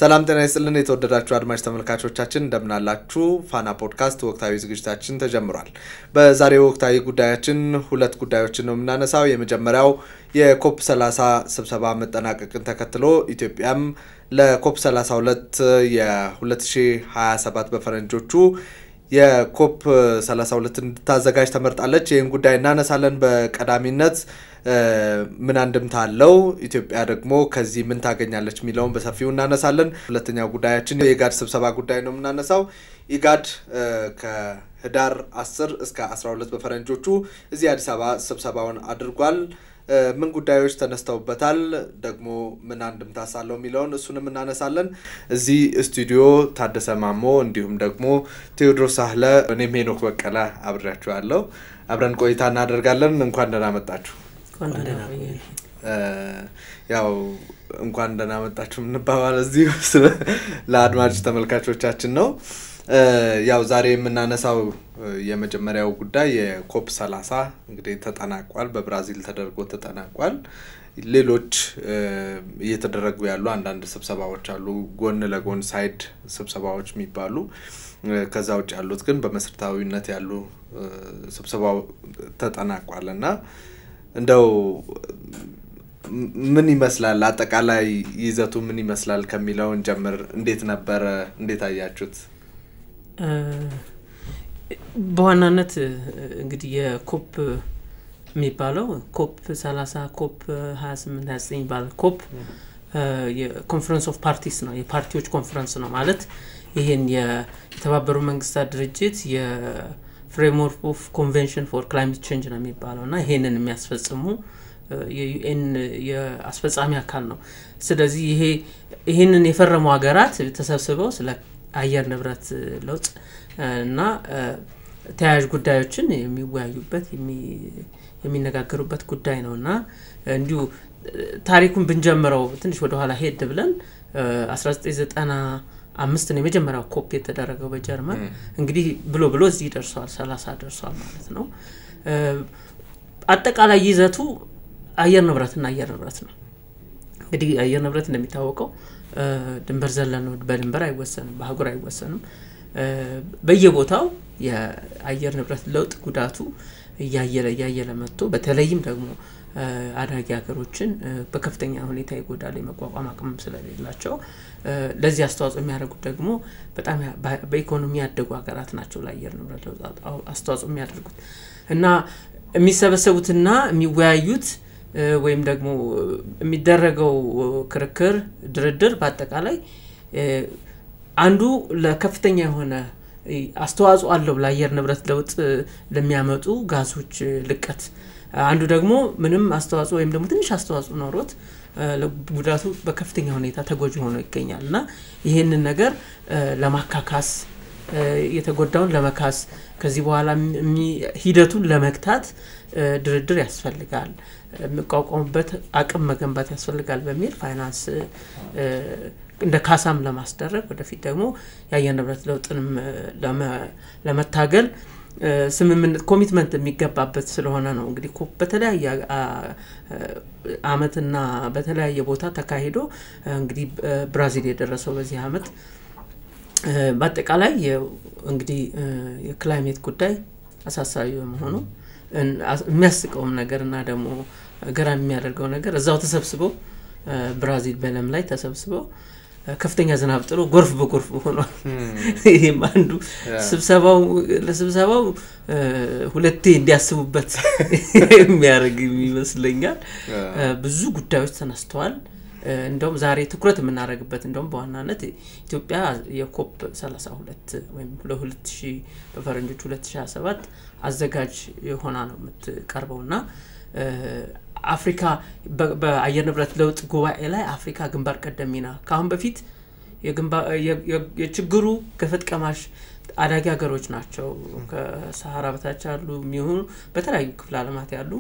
ሰላም ጤና ይስጥልን የተወደዳችሁ አድማጭ ተመልካቾቻችን እንደምን አላችሁ ፋና ፖድካስት ወቅታዊ ዝግጅታችን ተጀምሯል በዛሬው ወቅታዊ ጉዳያችን ሁለት ጉዳዮችን ነው የምናነሳው የመጀመሪያው የኮፕ 30 ስብሰባ መጠናቀቅን ተከትሎ ኢትዮጵያም ለኮፕ 32 የ2027 በፈረንጆቹ የኮፕ 32 እንድታዘጋጅ ተመርጣለች ይህን ጉዳይ እናነሳለን በቀዳሚነት ምን አንድምታ አለው ኢትዮጵያ ደግሞ ከዚህ ምን ታገኛለች ሚለውን በሰፊው እናነሳለን ሁለተኛው ጉዳያችን የኢጋድ ስብሰባ ጉዳይ ነው የምናነሳው ኢጋድ ከህዳር 10 እስከ 12 በፈረንጆቹ እዚህ አዲስ አበባ ስብሰባውን አድርጓል ምን ጉዳዮች ተነስተውበታል ደግሞ ምን አንድምታ ሳለው ሚለውን እሱንም እናነሳለን እዚህ ስቱዲዮ ታደሰ ማሞ እንዲሁም ደግሞ ቴዎድሮስ አህለ እኔም ሄኖክ በቀለ አብራችኋለሁ አብረን ቆይታ እናደርጋለን እንኳን ደህና መጣችሁ ያው እንኳን ደህና መጣችሁ እንባባል እዚህ ለአድማጭ ተመልካቾቻችን ነው ያው ዛሬ የምናነሳው የመጀመሪያው ጉዳይ የኮፕ 30 እንግዲህ ተጠናቋል በብራዚል ተደርጎ ተጠናቋል ሌሎች እየተደረጉ ያሉ አንዳንድ ስብሰባዎች አሉ ጎን ለጎን ሳይድ ስብሰባዎች የሚባሉ ከዛው ያሉት ግን በመሰረታዊነት ያሉ ስብሰባው ተጠናቋልና እንደው ምን ይመስላል አጠቃላይ ይዘቱ ምን ይመስላል ከሚለው እንጀምር እንዴት ነበር እንዴት አያችሁት በዋናነት እንግዲህ የኮፕ የሚባለው ኮፕ 30 ኮፕ 28 29 ባል ኮፕ የኮንፈረንስ ኦፍ ፓርቲስ ነው የፓርቲዎች ኮንፈረንስ ነው ማለት ይሄን የተባበሩ መንግስታት ድርጅት የፍሬምወርክ ኦፍ ኮንቬንሽን ፎር ክላይሜት ቼንጅ ነው የሚባለውና ይሄንን የሚያስፈጽሙ የዩኤን የአስፈጻሚ አካል ነው ስለዚህ ይሄንን የፈረሙ ሀገራት ተሰብስበው ስለ አየር ንብረት ለውጥ እና ተያያዥ ጉዳዮችን የሚወያዩበት የሚነጋገሩበት ጉዳይ ነውና እንዲሁ ታሪኩን ብንጀምረው ትንሽ ወደ ኋላ ሄድ ብለን 1995 ነው የመጀመሪያው ኮፕ የተደረገው በጀርመን እንግዲህ ብሎ እዚህ ደርሷል 30 ደርሷል ማለት ነው አጠቃላይ ይዘቱ አየር ንብረት ነው እንግዲህ አየር ንብረት እንደሚታወቀው ድንበር ዘለል ነው በድንበር አይወሰንም በአህጉር አይወሰንም በየቦታው የአየር ንብረት ለውጥ ጉዳቱ ያያየለ መጥቶ በተለይም ደግሞ አዳጊ ሀገሮችን በከፍተኛ ሁኔታ ይጎዳል የመቋቋም አቅም ስለሌላቸው ለዚህ አስተዋጽኦ የሚያደርጉት ደግሞ በጣም በኢኮኖሚ ያደጉ ሀገራት ናቸው ለአየር ንብረት ለውጥ አስተዋጽኦ የሚያደርጉት እና የሚሰበሰቡትና የሚወያዩት ወይም ደግሞ የሚደረገው ክርክር ድርድር በአጠቃላይ አንዱ ለከፍተኛ የሆነ አስተዋጽኦ አለው ለአየር ንብረት ለውጥ ለሚያመጡ ጋዞች ልቀት አንዱ ደግሞ ምንም አስተዋጽኦ ወይም ደግሞ ትንሽ አስተዋጽኦ ኖሮት ለጉዳቱ በከፍተኛ ሁኔታ ተጎጂ ሆኖ ይገኛልና ይሄንን ነገር ለማካካስ የተጎዳውን ለመካስ ከዚህ በኋላ ሂደቱን ለመክታት ድርድር ያስፈልጋል መቋቋምበት አቅም መገንባት ያስፈልጋል በሚል ፋይናንስ እንደ ካሳም ለማስደረግ ወደፊት ደግሞ የአየር ንብረት ለውጥንም ለመታገል ስምምነት ኮሚትመንት የሚገባበት ስለሆነ ነው እንግዲህ ኮፕ በተለያየ አመትና በተለያየ ቦታ ተካሂዶ እንግዲህ ብራዚል የደረሰው በዚህ አመት በአጠቃላይ እንግዲህ የክላይሜት ጉዳይ አሳሳቢ በመሆኑ የሚያስቀውም ነገርና ደግሞ ገራሚ የሚያደርገው ነገር እዛው ተሰብስበው ብራዚል በለም ላይ ተሰብስበው ከፍተኛ ዝናብ ጥሎ ጎርፍ በጎርፍ ሆኗል ይሄም አንዱ ለስብሰባው ሁለቴ እንዲያስቡበት የሚያደርግ ይመስለኛል ብዙ ጉዳዮች ተነስተዋል እንደውም ዛሬ ትኩረት የምናደርግበት እንደውም በዋናነት ኢትዮጵያ የኮፕ 32 ወይም 2000 በፈረንጆቹ 2027 አዘጋጅ ሆና ነው የምትቀርበውና አፍሪካ በአየር ንብረት ለውጥ ጉባኤ ላይ አፍሪካ ግንባር ቀደሚና ካሁን በፊት የችግሩ ገፈት ቀማሽ አዳጊ ሀገሮች ናቸው ከሰሃራ በታች ያሉ የሚሆኑ በተለያዩ ክፍለ ዓለማት ያሉ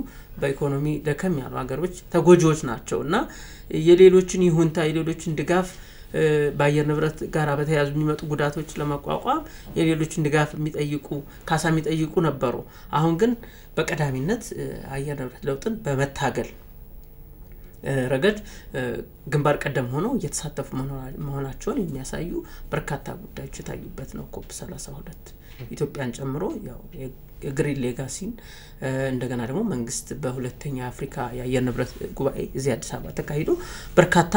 በኢኮኖሚ ደከም ያሉ ሀገሮች ተጎጂዎች ናቸውና የሌሎችን ይሁንታ የሌሎችን ድጋፍ በአየር ንብረት ጋር በተያያዙ የሚመጡ ጉዳቶች ለማቋቋም የሌሎችን ድጋፍ የሚጠይቁ ካሳ የሚጠይቁ ነበሩ አሁን ግን በቀዳሚነት አየር ንብረት ለውጥን በመታገል ረገድ ግንባር ቀደም ሆነው እየተሳተፉ መሆናቸውን የሚያሳዩ በርካታ ጉዳዮች ታዩበት ነው ኮፕ 32 ኢትዮጵያን ጨምሮ ያው የግሪን ሌጋሲን እንደገና ደግሞ መንግስት በሁለተኛ አፍሪካ የአየር ንብረት ጉባኤ እዚህ አዲስ አበባ ተካሂዶ በርካታ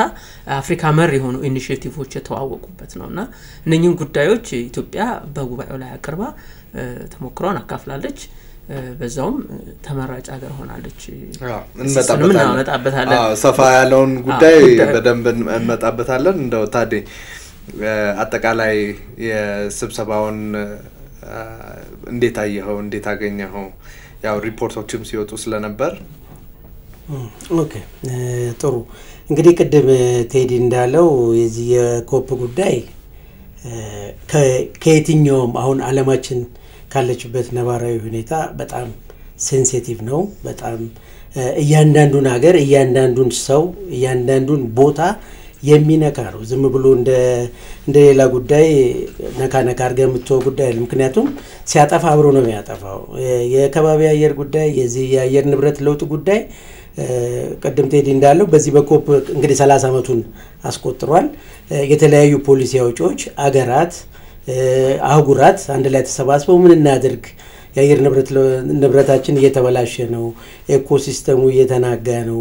አፍሪካ መር የሆኑ ኢኒሺዬቲቮች የተዋወቁበት ነውና እነኚህን ጉዳዮች ኢትዮጵያ በጉባኤው ላይ አቅርባ ተሞክሯን አካፍላለች በዛውም ተመራጭ ሀገር ሆናለች እንመጣበታለን ሰፋ ያለውን ጉዳይ በደንብ እንመጣበታለን እንደው ታዴ አጠቃላይ የስብሰባውን እንዴት አየኸው እንዴት አገኘኸው ያው ሪፖርቶችም ሲወጡ ስለነበር ኦኬ ጥሩ እንግዲህ ቅድም ቴዲ እንዳለው የዚህ የኮፕ ጉዳይ ከየትኛውም አሁን ዓለማችን ካለችበት ነባራዊ ሁኔታ በጣም ሴንሲቲቭ ነው በጣም እያንዳንዱን ሀገር እያንዳንዱን ሰው እያንዳንዱን ቦታ የሚነካ ነው ዝም ብሎ እንደሌላ ጉዳይ ነካ አርገህ የምትተው ጉዳይ አይደለም ምክንያቱም ሲያጠፋ አብሮ ነው የሚያጠፋው የከባቢ አየር ጉዳይ የዚህ የአየር ንብረት ለውጥ ጉዳይ ቀደም ቴዲ እንዳለው በዚህ በኮፕ እንግዲህ 30 አመቱን አስቆጥሯል የተለያዩ ፖሊሲ አውጪዎች አገራት አህጉራት አንድ ላይ ተሰባስበው ምን እናድርግ የአየር ንብረታችን እየተበላሸ ነው ኢኮሲስተሙ እየተናጋ ነው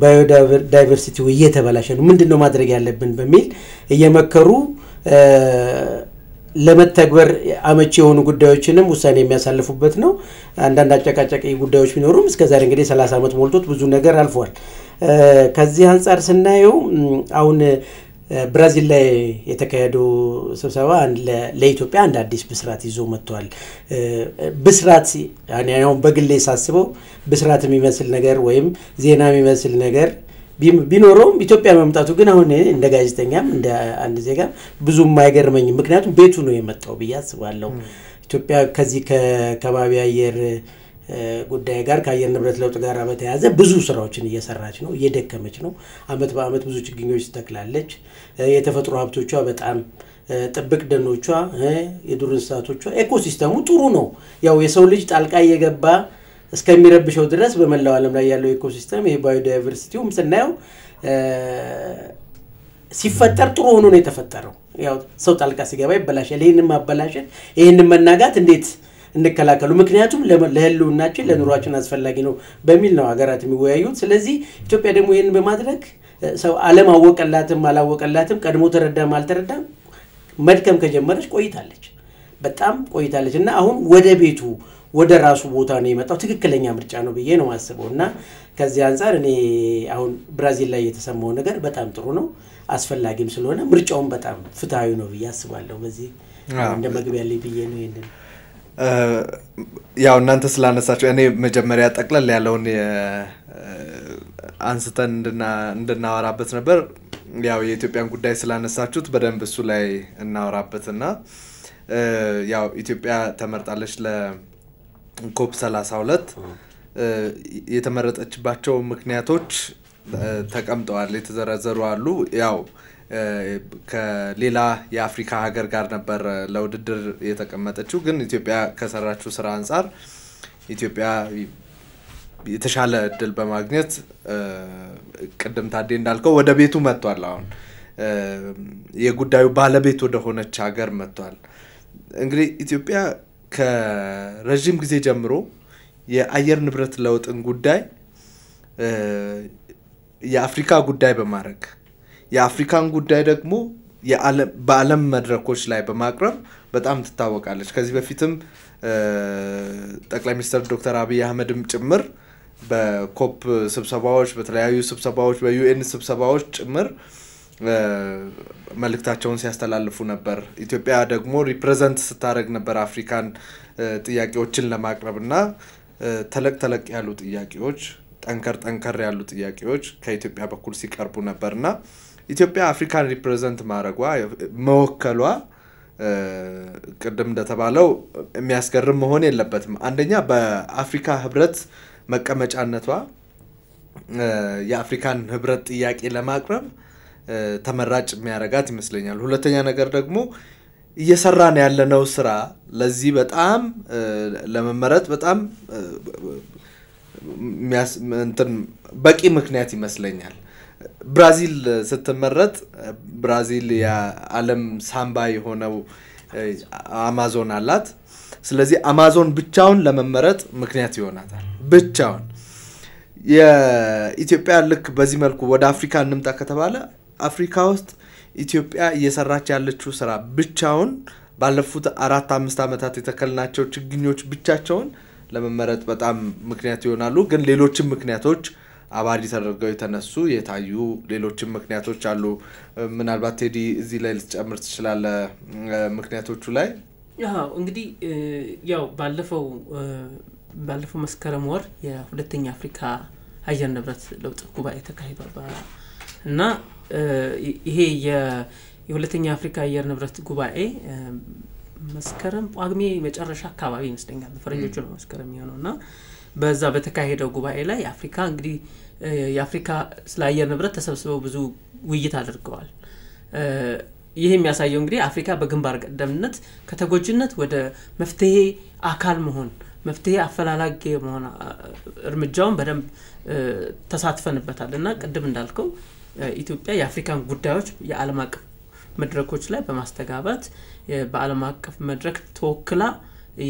ባዮዳይቨርሲቲው እየተበላሸ ነው ምንድነው ማድረግ ያለብን በሚል እየመከሩ ለመተግበር አመቺ የሆኑ ጉዳዮችንም ውሳኔ የሚያሳልፉበት ነው አንዳንድ አጨቃጫቂ ጉዳዮች ቢኖሩም እስከዛሬ እንግዲህ 30 አመት ሞልቶት ብዙ ነገር አልፏል ከዚህ አንፃር ስናየው አሁን ብራዚል ላይ የተካሄደው ስብሰባ ለኢትዮጵያ አንድ አዲስ ብስራት ይዞ መጥቷል ብስራት ያኔው በግሌ ሳስበው ብስራት የሚመስል ነገር ወይም ዜና የሚመስል ነገር ቢኖርም ኢትዮጵያ መምጣቱ ግን አሁን እንደ ጋዜጠኛም እንደ አንድ ዜጋ ብዙ ማይገርመኝ ምክንያቱም ቤቱ ነው የመጣው በያስባለው ኢትዮጵያ ከዚህ ከከባቢ አየር ጉዳይ ጋር ከአየር ንብረት ለውጥ ጋር በተያያዘ ብዙ ስራዎችን እየሰራች ነው እየደከመች ነው አመት በአመት ብዙ ችግኞች ተክላለች የተፈጥሮ ሀብቶቿ በጣም ጥብቅ ደኖቿ የዱር እንስሳቶቿ ኢኮሲስተሙ ጥሩ ነው ያው የሰው ልጅ ጣልቃ እየገባ እስከሚረብሸው ድረስ በመላው ዓለም ላይ ያለው ኢኮሲስተም የባዮዳይቨርሲቲውም ስናየው ሲፈጠር ጥሩ ሆኖ ነው የተፈጠረው ያው ሰው ጣልቃ ሲገባ ይበላሻል ይሄንን ማበላሸት ይሄንን መናጋት እንዴት እንከላከሉ ምክንያቱም ለህልውናችን ለኑሯችን አስፈላጊ ነው በሚል ነው ሀገራት የሚወያዩት ስለዚህ ኢትዮጵያ ደግሞ ይሄንን በማድረግ ሰው ዓለም አላወቀላትም ቀድሞ ተረዳም አልተረዳም መድከም ከጀመረች ቆይታለች በጣም ቆይታለችና አሁን ወደ ቤቱ ወደ ራሱ ቦታ ነው የመጣው ትክክለኛ ምርጫ ነው ብዬ ነው ማስበውና ከዚህ አንፃር እኔ አሁን ብራዚል ላይ የተሰማው ነገር በጣም ጥሩ ነው አስፈላጊም ስለሆነ ምርጫውን በጣም ፍትሃዊ ነው ብዬ አስባለሁ በዚህ እንደ መግቢያ ላይ ብዬ ነው ይሄንን ያው እናንተ ስላነሳችሁ እኔ መጀመሪያ ጠቅለል ያለውን አንስተን እንድናወራበት ነበር ያው የኢትዮጵያን ጉዳይ ስላነሳችሁት በደንብ እሱ ላይ እናወራበትና ያው ኢትዮጵያ ተመርጣለች ለኮፕ 32 የተመረጠችባቸው ምክንያቶች ተቀምጠዋል የተዘረዘሩ አሉ ያው ከሌላ የአፍሪካ ሀገር ጋር ነበር ለውድድር የተቀመጠችው ግን ኢትዮጵያ ከሰራችው ስራ አንፃር ኢትዮጵያ የተሻለ እድል በማግኘት ቀደም ታዴ እንዳልከው ወደ ቤቱ መጥቷል አሁን የጉዳዩ ባለቤት ወደ ሆነች ሀገር መጥቷል እንግዲህ ኢትዮጵያ ከረጅም ጊዜ ጀምሮ የአየር ንብረት ለውጥን ጉዳይ የአፍሪካ ጉዳይ በማድረግ የአፍሪካን ጉዳይ ደግሞ በዓለም መድረኮች ላይ በማቅረብ በጣም ትታወቃለች ከዚህ በፊትም ጠቅላይ ሚኒስትር ዶክተር አብይ አህመድም ጭምር በኮፕ ስብሰባዎች በተለያዩ ስብሰባዎች በዩኤን ስብሰባዎች ጭምር መልእክታቸውን ሲያስተላልፉ ነበር ኢትዮጵያ ደግሞ ሪፕሬዘንት ስታደርግ ነበር አፍሪካን ጥያቄዎችን ለማቅረብና ተለቅ ያሉ ጥያቄዎች ጠንከር ያሉ ጥያቄዎች ከኢትዮጵያ በኩል ሲቀርቡ ነበርና ኢትዮጵያ አፍሪካን ሪፕሬዘንት ማድረጓ መወከሏ ቀደም እንደተባለው የሚያስገርም መሆን የለበትም አንደኛ በአፍሪካ ህብረት መቀመጫነቷ የአፍሪካን ህብረት ጥያቄ ለማቅረብ ተመራጭ የሚያረጋት ይመስለኛል ሁለተኛ ነገር ደግሞ እየሰራን ያለነው ስራ ለዚህ በጣም ለመመረጥ በጣም እንትን በቂ ምክንያት ይመስለኛል ብራዚል ስትመረጥ ብራዚል የዓለም ሳምባ የሆነው አማዞን አላት ስለዚህ አማዞን ብቻውን ለመመረጥ ምክንያት ይሆናታል ብቻውን የኢትዮጵያ ልክ በዚህ መልኩ ወደ አፍሪካ እንምጣ ከተባለ አፍሪካ ውስጥ ኢትዮጵያ እየሰራች ያለችው ስራ ብቻውን ባለፉት 4-5 አመታት የተከልናቸው ችግኞች ብቻቸውን ለመመረጥ በጣም ምክንያት ይሆናሉ ግን ሌሎችም ምክንያቶች አባዲ ተደርገው የተነሱ የታዩ ሌሎችም ምክንያቶች አሉ ምናልባት ቴዲ እዚህ ላይ ልትጨምር ትችላለህ ምክንያቶቹ ላይ ያው እንግዲህ ያው ባለፈው መስከረም ወር የሁለተኛ አፍሪካ አየር ንብረት ለውጥ ጉባኤ ተካሂዷል እና ይሄ የሁለተኛ አፍሪካ አየር ንብረት ጉባኤ መስከረም ጳጉሜ መጨረሻ አካባቢ ይመስለኛል ፈረንጆቹ ነው መስከረም የሆነውና በዛ በተካሄደው ጉባኤ ላይ አፍሪካ እንግዲህ የአፍሪካ ስለ አየር ንብረት ተሰብስበው ብዙ ውይይት አድርገዋል ይሄ የሚያሳየው እንግዲህ አፍሪካ በግንባር ቀደምነት ከተጎጅነት ወደ መፍትሄ አካል መሆን መፍትሄ አፈላላጊ መሆን እርምጃውን በደንብ ተሳትፈንበታልና ቀደም እንዳልከው ኢትዮጵያ የአፍሪካን ጉዳዮች የዓለም አቀፍ መድረኮች ላይ በማስተጋባት በዓለም አቀፍ መድረክ ተወክላ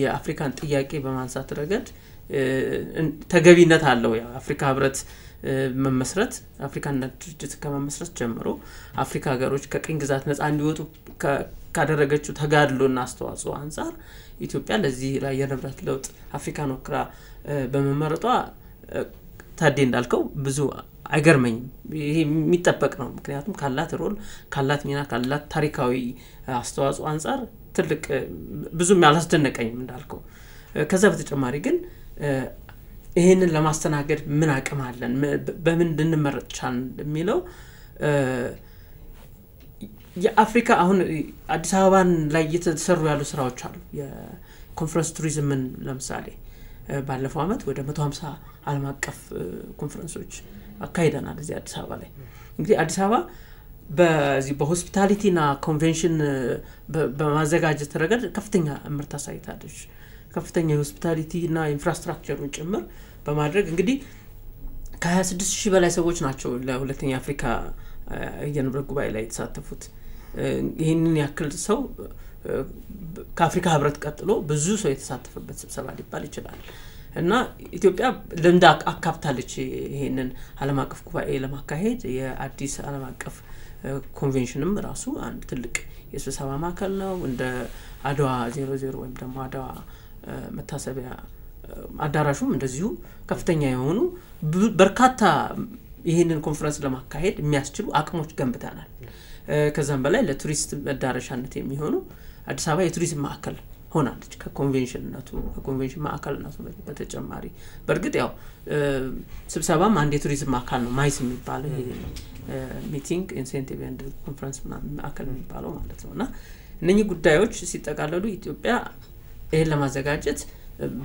የአፍሪካን ጥያቄ በማንሳት ረገድ ተገቢነት አለው የአፍሪካ ህብረት መመስረት አፍሪካን ድርጅት ከመመስረት ጀምሮ አፍሪካ ሀገሮች ከቅኝ ግዛት ነፃ እንዲወጡ ካደረገችው ተጋድሎና አስተዋጽኦ አንፃር ኢትዮጵያ ለዚህ የአየር ንብረት ለውጥ አፍሪካን ወክራ በመመረጧ ታዲያ እንዳልከው ብዙ አይገርመኝም ይሄ የሚጠበቅ ነው ምክንያቱም ካላት ሮል ካላት ሚና ካላት ታሪካዊ አስተዋጽኦ አንፃር ትልቅ ብዙም ያላስደነቀኝም እንዳልከው ከዛ በተጨማሪ ግን ይሄንን ለማስተናገድ ምን አቅም አለን በምን እንድንመረጥ ቻልን የሚለው የአፍሪካ አሁን አዲስ አበባን ላይ የተሰሩ ያሉ ስራዎች አሉ የኮንፈረንስ ቱሪዝምን ለምሳሌ ባለፈው አመት ወደ 150 ዓለም አቀፍ ኮንፈረንሶች አካሂደናል እዚህ አዲስ አበባ ላይ እንግዲህ አዲስ አበባ በዚህ በሆስፒታሊቲና ኮንቬንሽን በማዘጋጀት ረገድ ከፍተኛ ምርት አሳይታለች ከፍተኛ የሆስፒታሊቲና ኢንፍራስትራክቸሩን ጭምር በማድረግ እንግዲህ ከ26000 በላይ ሰዎች ናቸው ለሁለተኛ አፍሪካ አየር ንብረት ጉባኤ ላይ የተሳተፉት ይሄንን ያክል ሰው ከአፍሪካ ህብረት ቀጥሎ ብዙ ሰው የተሳተፈበት ስብሰባ ሊባል ይችላል እና ኢትዮጵያ ለንዳ አካፕታለች ይሄንን ዓለም አቀፍ ጉባኤ ለማካሄድ የአዲስ ዓለም አቀፍ ኮንቬንሽንም ራሱ አንድ ትልቅ የስብሰባ ማዕከል ነው እንደ አድዋ 00 ወይም ደግሞ አድዋ መታሰቢያ አዳራሹም እንደዚሁ ከፍተኛ የሆኑ በርካታ ይሄንን ኮንፈረንስ ለማካሄድ የሚያስችሉ አቅሞች ገንብተናል ከዛም በላይ ለቱሪስት መዳረሻነት የሚሆኑ አዲስ አበባ የቱሪዝም ማዕከል ሆናለች ከኮንቬንሽን ማዕከልነቱ በተጨማሪ በርግጥ ያው ስብሰባም አንድ የቱሪዝም ማዕከል ነው ማይስ የሚባለው ሚቲንግ ኢንሴንቲቭ ኤንድ ኮንፈረንስ ማዕከል የሚባለው ማለት ነውና እነኚህ ጉዳዮች ሲጠቃለሉ ኢትዮጵያ ይሄን ለማዘጋጀት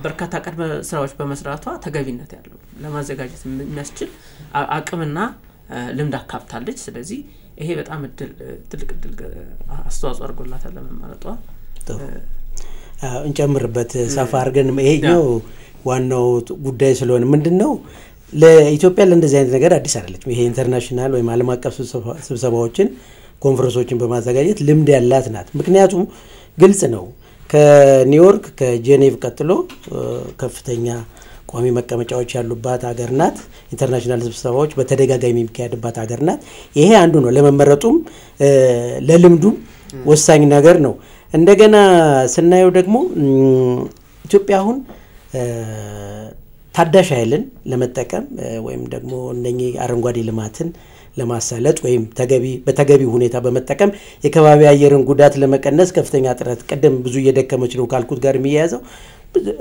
በርካታ ቀድመ ስራዎች በመስራቷ ተገቢነት ያለው ለማዘጋጀት የሚያስችል አቅምና ልምድ አካብታለች ስለዚህ ይሄ በጣም ትልቅ አስተዋጽኦ አድርጎላታል ለመመረጧ እንጨምርበት ሰፋ አድርገን ይሄኛው ዋናው ጉዳይ ስለሆነ ምንድነው ለኢትዮጵያ ለእንደዚህ አይነት ነገር አዲስ አይደለችም ይሄ ኢንተርናሽናል ወይ ዓለም አቀፍ ስብሰባዎችን ኮንፈረንሶችን በማዘጋጀት ልምድ ያላት ናት ምክንያቱም ግልጽ ነው ከኒውዮርክ ከጄኔቭ ቀጥሎ ከፍተኛ ቋሚ መቀመጫዎች ያሉባት ሀገር ናት ኢንተርናሽናል ስብሰባዎች በተደጋጋሚ የሚካሄድባት ሀገር ናት ይሄ አንዱ ነው ለመመረጡም ለልምዱም ወሳኝ ነገር ነው እንደገና ስናየው ደግሞ ኢትዮጵያ አሁን ታዳሽ ኃይልን ለመጠቀም ወይም ደግሞ እነኚህ አረንጓዴ ልማትን ለማሳለጥ ወይም በተገቢ ሁኔታ በመጠቀም የከባቢ አየርን ጉዳት ለመቀነስ ከፍተኛ ጥረት ቀደም ብዙ እየደከመች ነው ካልኩት ጋር የሚያያዘው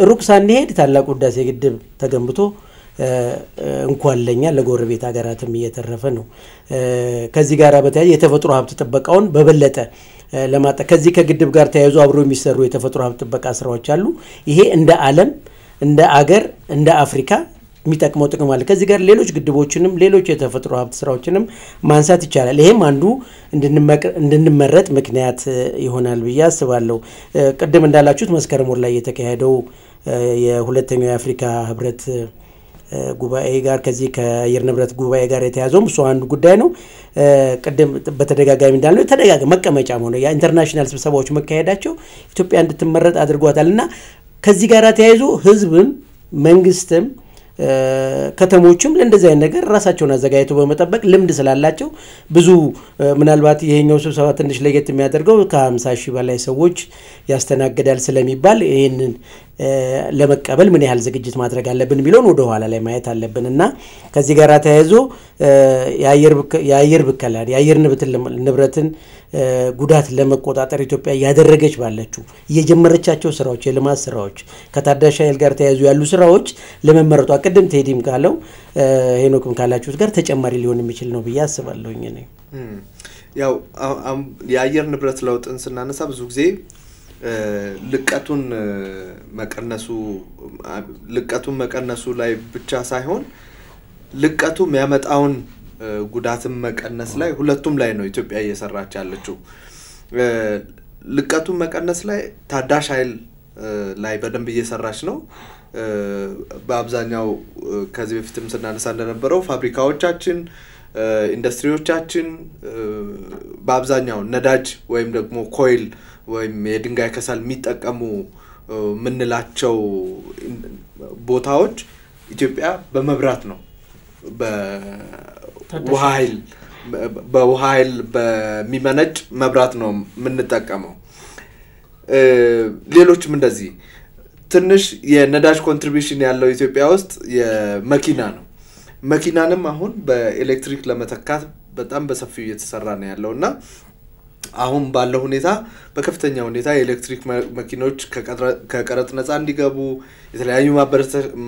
ሩቅ ሳንሄድ ታላቁ ህዳሴ ግድብ ተገንብቶ እንኳን ለኛ ለጎረቤት ሀገራትም እየተረፈ ነው ከዚህ ጋር በተያያዘ የተፈጥሮ ሀብት ጥበቃውን በበለጠ ከዚህ ከግድብ ጋር ተያይዞ አብሮ የሚሰሩ የተፈጥሮ ሀብት ጥበቃ ስራዎች አሉ ይሄ እንደ ዓለም እንደ አገር እንደ አፍሪካ የሚጠቅመው ጥቅም አለ ከዚህ ጋር ሌሎች ግድቦችንም ሌሎች የተፈጥሮ ሀብት ስራዎችንም ማንሳት ይቻላል ይሄም አንዱ እንድንመረጥ ምክንያት ይሆናል ብዬ አስባለሁ ቅድም እንዳላችሁት መስከረም ወር ላይ የተካሄደው የሁለተኛው የአፍሪካ ህብረት ጉባኤ ጋር ከዚህ ከአየር ንብረት ጉባኤ ጋር የተያዘው እሱ አንዱ ጉዳይ ነው። ቀደም በተደጋጋሚ እንዳልነው ተደጋጋሚ መቀመጫ ሆነ የኢንተርናሽናል ስብሰባዎች መካሄዳቸው ኢትዮጵያ እንድትመረጥ አድርጓታልና ከዚህ ጋር ተያይዞ ህዝብም መንግስትም ከተሞችም ለእንደዚህ አይነት ነገር ራሳቸውን አዘጋጅተው በመጠበቅ ልምድ ስላላቸው ብዙ ምናልባት ይሄኛው ስብሰባ ትንሽ ለየት የሚያደርገው ከ50,000 በላይ ሰዎች ያስተናግዳል ስለሚባል ይሄንን ለመቀበል ምን ያህል ዝግጅት ማድረግ አለብን ቢሎን ወደ ኋላ ላይ ማየት አለብንና ከዚህ ጋር ተያይዞ የአየር ብከላ የአየር ንብረትን ጉዳት ለመቆጣጠር ኢትዮጵያ ያደረገች ባለችው የጀመረቻቸው ስራዎች የልማት ስራዎች ከታዳሽ ኃይል ጋር ተያይዞ ያሉ ስራዎች ለመመረጡ አቀደም ቴዲም ካለው ሄኖክም ካላችሁት ጋር ተጨማሪ ሊሆን የሚችል ነው ብዬ አስባለሁኝ እኔ ያው የአየር ንብረት ለውጥን ስናነሳ ብዙ ጊዜ ልቀቱን መቀነሱ ላይ ብቻ ሳይሆን ልቀቱ የሚያመጣውን ጉዳትም መቀነስ ላይ ሁለቱም ላይ ነው ኢትዮጵያ እየሰራች ያለችው ልቀቱን መቀነስ ላይ ታዳሽ ኃይል ላይ በደንብ እየሰራች ነው በአብዛኛው ከዚህ በፊትም ስናነሳ እንደነበረው ፋብሪካዎቻችን ኢንዱስትሪዎቻችን በአብዛኛው ነዳጅ ወይም ደግሞ ኮይል ወይም የድንጋይ ከሰል የሚጠቀሙ ምንላቸው ቦታዎች ኢትዮጵያ በመብራት ነው በውሃ ኃይል በሚመነጭ መብራት ነው የምንጠቀመው ሌሎችም እንደዚህ ትንሽ የነዳጅ ኮንትሪቢዩሽን ያለው ኢትዮጵያ ውስጥ የመኪና ነው መኪናንም አሁን በኤሌክትሪክ ለመተካት በጣም በሰፊው እየተሰራ ነው ያለውና አሁን ባለው ሁኔታ በከፍተኛ ሁኔታ የኤሌክትሪክ መኪኖች ከቀረጥ ነፃ እንዲገቡ የተለያዩ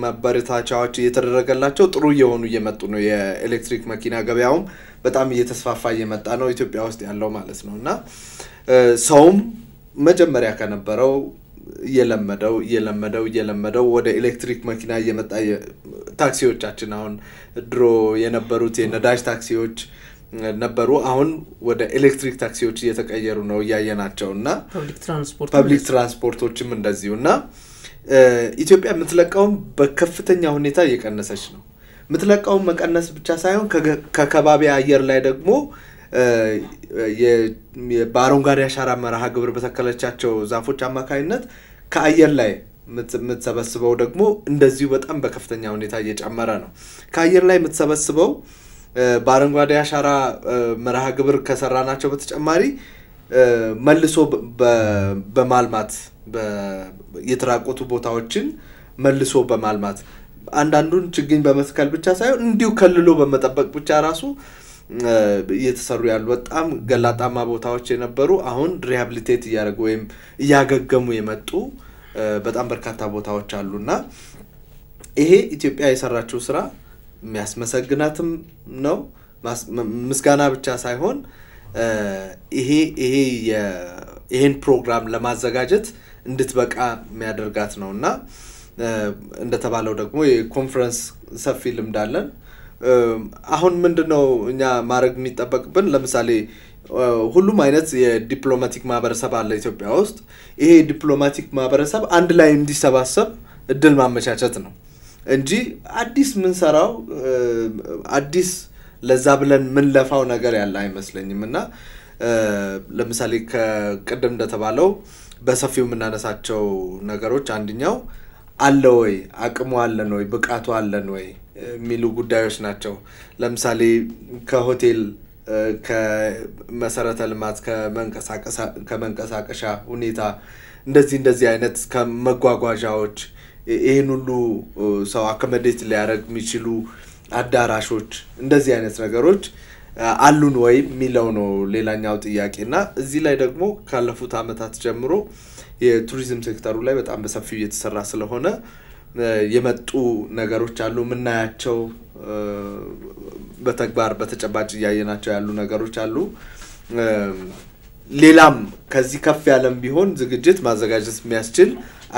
ማበረታቻዎች እየተደረገላቸው ጥሩ እየሆኑ እየመጡ ነው የኤሌክትሪክ መኪና ገበያውም በጣም እየተስፋፋ እየመጣ ነው ኢትዮጵያ ውስጥ ያለው ማለት ነውና ሰውም መጀመሪያ ከነበረው እየለመደው ወደ ኤሌክትሪክ መኪና እየመጣ ታክሲዎቻችን አሁን ድሮ የነበሩት የነዳጅ ታክሲዎች ነበሩ አሁን ወደ ኤሌክትሪክ ታክሲዎች እየተቀየሩ ነው ያየናቸውና ፐብሊክ ትራንስፖርቶችም እንደዚሁና ኢትዮጵያ የምትለቀው በከፍተኛ ሁኔታ እየቀነሰች ነው የምትለቀው መቀነስ ብቻ ሳይሆን ከከባቢ አየር ላይ ደግሞ የባሮንጋሪ አሻራ መርሃ ግብር በተከለቻቸው ዛፎች አማካይነት ከአየር ላይ የምትሰበስበው ደግሞ እንደዚሁ በጣም በከፍተኛ ሁኔታ እየጨመረ ነው ከአየር ላይ የምትሰበስበው ባሮንጋሪ አሻራ መርሃ ግብር ከሰራናቸው በተጨማሪ መልሶ በማልማት የተራቆቱ ቦታዎችን መልሶ በማልማት አንዳንዱን ችግኝ በመትከል ብቻ ሳይሆን እንዲሁ ከልሎ በመጠበቅ ብቻ ራሱ እየተሰሩ ያሉ በጣም ገላጣማ ቦታዎች የነበሩ አሁን ሪሃቢሊቴት እያደረጉ ወይም እያገገሙ የመጡ በጣም በርካታ ቦታዎች አሉና ይሄ ኢትዮጵያ የሰራችው ስራ የሚያስመሰግናትም ነው ምስጋና ብቻ ሳይሆን ይሄን ፕሮግራም ለማዘጋጀት እንድትበቃ የሚያደርጋት ነውና እንደተባለው ደግሞ የኮንፈረንስ ሰፊ ልምድ አለን አሁን ምንድነው እኛ ማድረግ የሚጠበቅብን ለምሳሌ ሁሉም አይነት የዲፕሎማቲክ ማህበረሰብ አለ ኢትዮጵያ ውስጥ ይሄ ዲፕሎማቲክ ማህበረሰብ አንድ ላይ እንዲሰባሰብ እድል ማመቻቸት ነው እንጂ አዲስ ምን ሰራው አዲስ ለዛ ብለን ምን ለፋው ነገር ያለ አይመስለኝምና ለምሳሌ ከቀደም እንደተባለው በሰፊው ምናነሳቸው ነገሮች አንደኛው አለ ወይ አቅሙ አለን ወይ ብቃቱ አለን ወይ ሚሉ ጉዳዮች ናቸው ለምሳሌ ከሆቴል ከመሰረተ ልማት ከመንቀሳቀሻ ሁኔታ እንደዚህ አይነት ከመጓጓዣዎች ይሄን ሁሉ ሰው አኮሞዴት ሊያደርግ የሚችሉ አዳራሾች እንደዚህ አይነት ነገሮች አሉን ወይ ሚለው ነው ሌላኛው ጥያቄና እዚህ ላይ ደግሞ ካለፉት አመታት ጀምሮ የቱሪዝም ሴክተሩ ላይ በጣም በሰፊው እየተሰራ ስለሆነ የመጡ ነገሮች አሉ ምናያቸው በተግባር በተጨባጭ ያየናቸው ያሉ ነገሮች አሉ ሌላም ከዚህ ከፍ ያለም ቢሆን ዝግጅት ማዘጋጀት የሚያስችል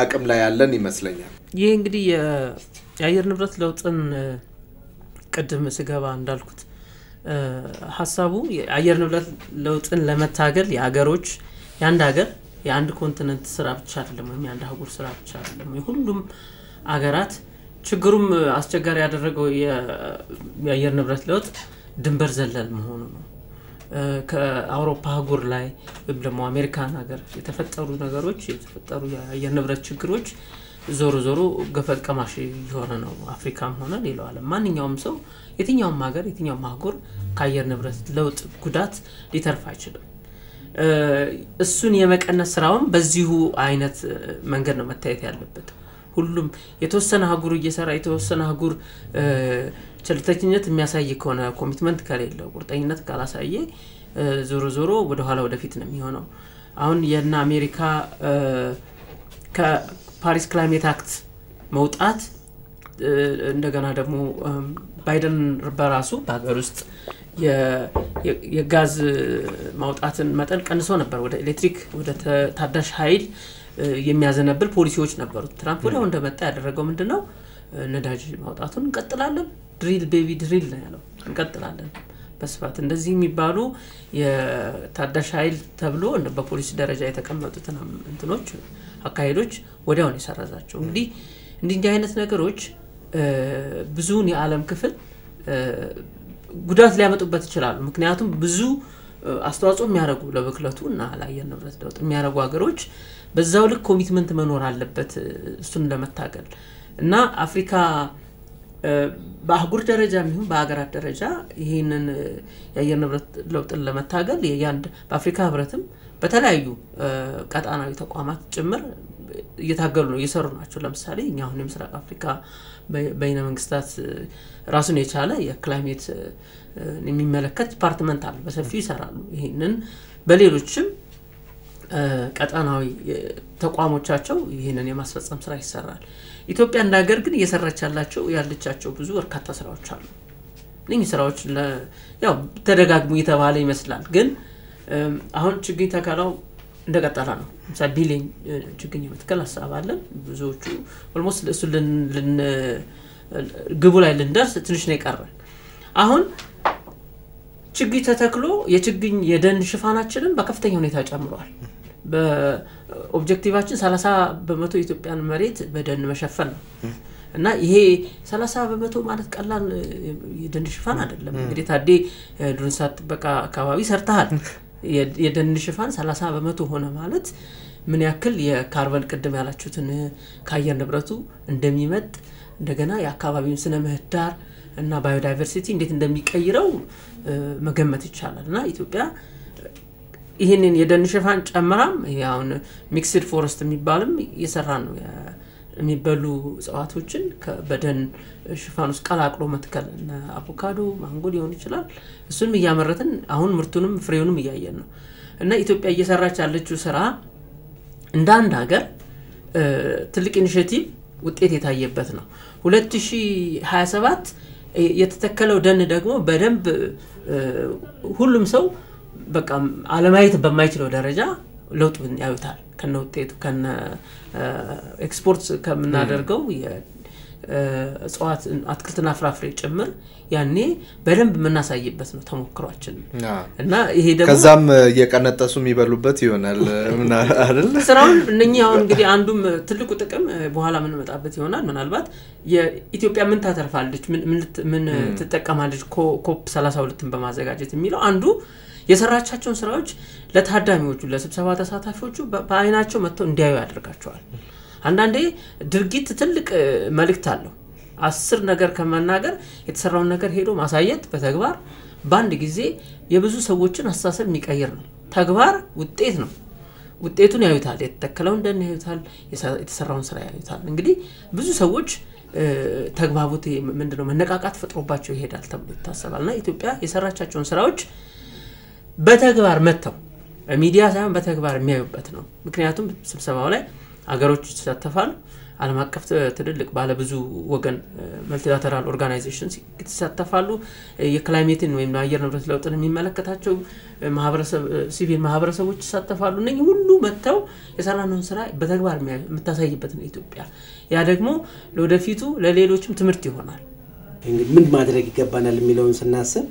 አቅም ላይ ያለን ይመስለኛል ይሄ እንግዲህ የአየር ንብረት ለውጥን ቀደም ስገባ እንዳልኩት ሐሳቡ የአየር ንብረት ለውጥን ለመታገል የሀገሮች የአንድ ሀገር የአንድ ኮንቲኔንት ስራ ብቻ አይደለም የአንድ አህጉር ስራ ብቻ አይደለም ሁሉም ሀገራት ችግሩም አስቸጋሪ ያደረገው የአየር ንብረት ለውጥ ድንበር ዘለል መሆኑ ነው። ከአውሮፓ አህጉር ላይ ወይም ደግሞ አሜሪካን ሀገር የተፈጠሩ ነገሮች የተፈጠሩ የአየር ንብረት ችግሮች ዞሮ ገፈት ቀማሽ የሆነ ነው። አፍሪካም ሆነ ሌላው ዓለም ማንኛውም ሰው የትኛውም ሀገር የትኛውም አህጉር ከአየር ንብረት ለውጥ ጉዳት ሊተርፍ አይችልም። እሱን የመቀነስ ስራውም በዚሁ አይነት መንገድ ነው መታየት ያለበት። ሁሉም የተወሰነ አህጉር እየሰራ የተወሰነ አህጉር ቸልተኝነት የሚያሳይ ከሆነ ኮሚትመንት ከሌለው ቁርጠኝነት ካላሳየ ዞሮ ወደ ኋላ ወደፊት ነው የሚሆነው። አሁን የና አሜሪካ ከፓሪስ ክላይሜት አክት መውጣት እንደገና ደግሞ ባይደን በራሱ በሀገር ውስጥ የጋዝ ማውጣትን መጠን ቀንሶ ነበር ወደ ኤሌክትሪክ ወደ ታዳሽ ኃይል የሚያዘነብል ፖሊሲዎች ነበሩት። ትራምፕ ወዲያው እንደመጣ ያደረገው ምንድነው ነዳጅ ማውጣቱን እንቀጥላለን ድሪል ቤቢ ድሪል ነው ያለው እንቀጥላለን በስፋት እንደዚህ የሚባሉ የታዳሽ ኃይል ተብሎ በፖሊሲ ደረጃ የተቀመጡትን እንትኖች አካሄዶች ወዲያው ነው የሰራዛቸው። እንዲህ አይነት ነገሮች ብዙውን የዓለም ክፍል ጉዳት ሊያመጡበት ይችላሉ። ምክንያቱም ብዙ አስተዋጽኦ የሚያደርጉ ለብክለቱና ለአየር ንብረት ለውጥ የሚያደርጉ ሀገሮች በዛው ልክ ኮሚትመንት መኖር አለበት እሱን ለመታገል እና አፍሪካ በአህጉር ደረጃ ይሁን በአገራት ደረጃ ይሄንን የአየር ንብረት ለውጥን ለመታገል በአፍሪካ ህብረትም በተለያዩ ቀጣናዊ ተቋማት ጭምር እየታገሉ ነው እየሰሩ ናቸው። ለምሳሌ እኛ አሁን የምስራቅ አፍሪካ በይነ መንግስታት ራሱን የቻለ የክላይሜት የሚመለከት ዲፓርትመንት አለ በሰፊው ይሰራሉ። ይሄንን በሌሎችም ቀጣናዊ ተቋሞቻቸው ይሄንን የማስፈጸም ስራ ይሰራል። ኢትዮጵያ እንዳገር ግን እየሰራች ያለቻቸው ብዙ በርካታ ስራዎች አሉ። እነዚህ ስራዎች ያው ተደጋግሞ የተባለ ይመስላል ግን አሁን ችግኝ ተከላው እንደቀጠለ ነው። ለምሳሌ ቢሊዮን ችግኝ መትከል ሐሳብ አለን። ብዙዎቹ ኦልሞስት እሱ ግቡ ላይ ልንደርስ ትንሽ ነው የቀረን። አሁን ችግኝ ተተክሎ የችግኝ የደን ሽፋናችንን በከፍተኛ ሁኔታ ጨምሯል። በኦብጀክቲቫችን 30% የኢትዮጵያን መሬት በደን መሸፈን ነው እና ይሄ 30% ማለት ቀላል የደን ሽፋን አይደለም። እንግዲህ ታዴ ዱር እንስሳት ጥበቃ አካባቢ ሰርተሃል። የደን ሽፋን 30% ሆነ ማለት ምን ያክል የካርበን ቅድም ያላችሁትን ከአየር ንብረቱ እንደሚመጥ እንደገና የአካባቢውን ስነ ምህዳር እና ባዮዳይቨርሲቲ እንዴት እንደሚቀይረው መገመት ይቻላል። እና ኢትዮጵያ ይሄንን የደን ሽፋን ጨምራም ያውን ሚክስድ ፎረስት የሚባልም እየሰራን ነው። የሚበሉ እጽዋቶችን በደን ሽፋን ውስጥ ቀላቅሎ መትከል እና አቮካዶ ማንጎ ሊሆን ይችላል። እሱንም እያመረትን አሁን ምርቱንም ፍሬውንም እያየን ነው። እና ኢትዮጵያ እየሰራች ያለችው ስራ እንደ አንድ ሀገር ትልቅ ኢኒሺየቲቭ ውጤት የታየበት ነው። 2027 የተተከለው ደን ደግሞ በደንብ ሁሉም ሰው በቃ አለማየት በማይችለው ደረጃ ለውጡን ያዩታል። ከነ ውጤቱ ከነ ኤክስፖርት ከምናደርገው የእጽዋት አትክልትና ፍራፍሬ ጭምር ያኔ በደንብ መናሳይበት ነው ተሞክሯችን። እና ይሄ ደግሞ ከዛም የቀነጠሱ የሚበሉበት ይሆናል አይደል? ስራውን እነኚህ አሁን እንግዲህ አንዱም ትልቁ ጥቅም በኋላ ምን መጣበት ይሆናል። ምናልባት የኢትዮጵያ ምን ታተርፋለች ምን ትጠቀማለች ኮፕ 32ን በማዘጋጀት የሚለው አንዱ የሰራቻቸውን ስራዎች ለታዳሚዎቹ ለስብሰባ ተሳታፊዎቹ በአይናቸው መጥተው እንዲያዩ ያደርጋቸዋል። አንዳንዴ ድርጊት ትልቅ መልእክት አለው። 10 ነገር ከመናገር የተሰራውን ነገር ሄዶ ማሳየት በተግባር በአንድ ጊዜ የብዙ ሰዎችን አስተሳሰብ የሚቀይር ነው። ተግባር ውጤት ነው። ውጤቱን ያዩታል። የተተከለውን ደን ያዩታል። የተሰራውን ስራ ያዩታል። እንግዲህ ብዙ ሰዎች ተግባቡት ምንድነው መነቃቃት ፈጥሮባቸው ይሄዳል ተብሎ ይታሰባልና ኢትዮጵያ የሰራቻቸውን ስራዎች በተግባር መተው ሚዲያ ሳይሆን በተግባር የሚያዩበት ነው። ምክንያቱም ስብሰባው ላይ አገሮች ተሳተፋሉ። ዓለም አቀፍ ትልልቅ ባለ ብዙ ወገን መልቲላተራል ኦርጋናይዜሽንስ ተሳተፋሉ። የክላይሜትን ወይም የአየር ንብረት ለውጥን የሚመለከታቸው ማህበረሰብ ሲቪል ማህበረሰቦች ተሳተፋሉ። እነኚህ ሁሉ መተው የሰራነውን ስራ በተግባር የምታሳይበት ነው ኢትዮጵያ። ያ ደግሞ ለወደፊቱ ለሌሎችም ትምህርት ይሆናል። እንግዲህ ምን ማድረግ ይገባናል የሚለውን ስናስብ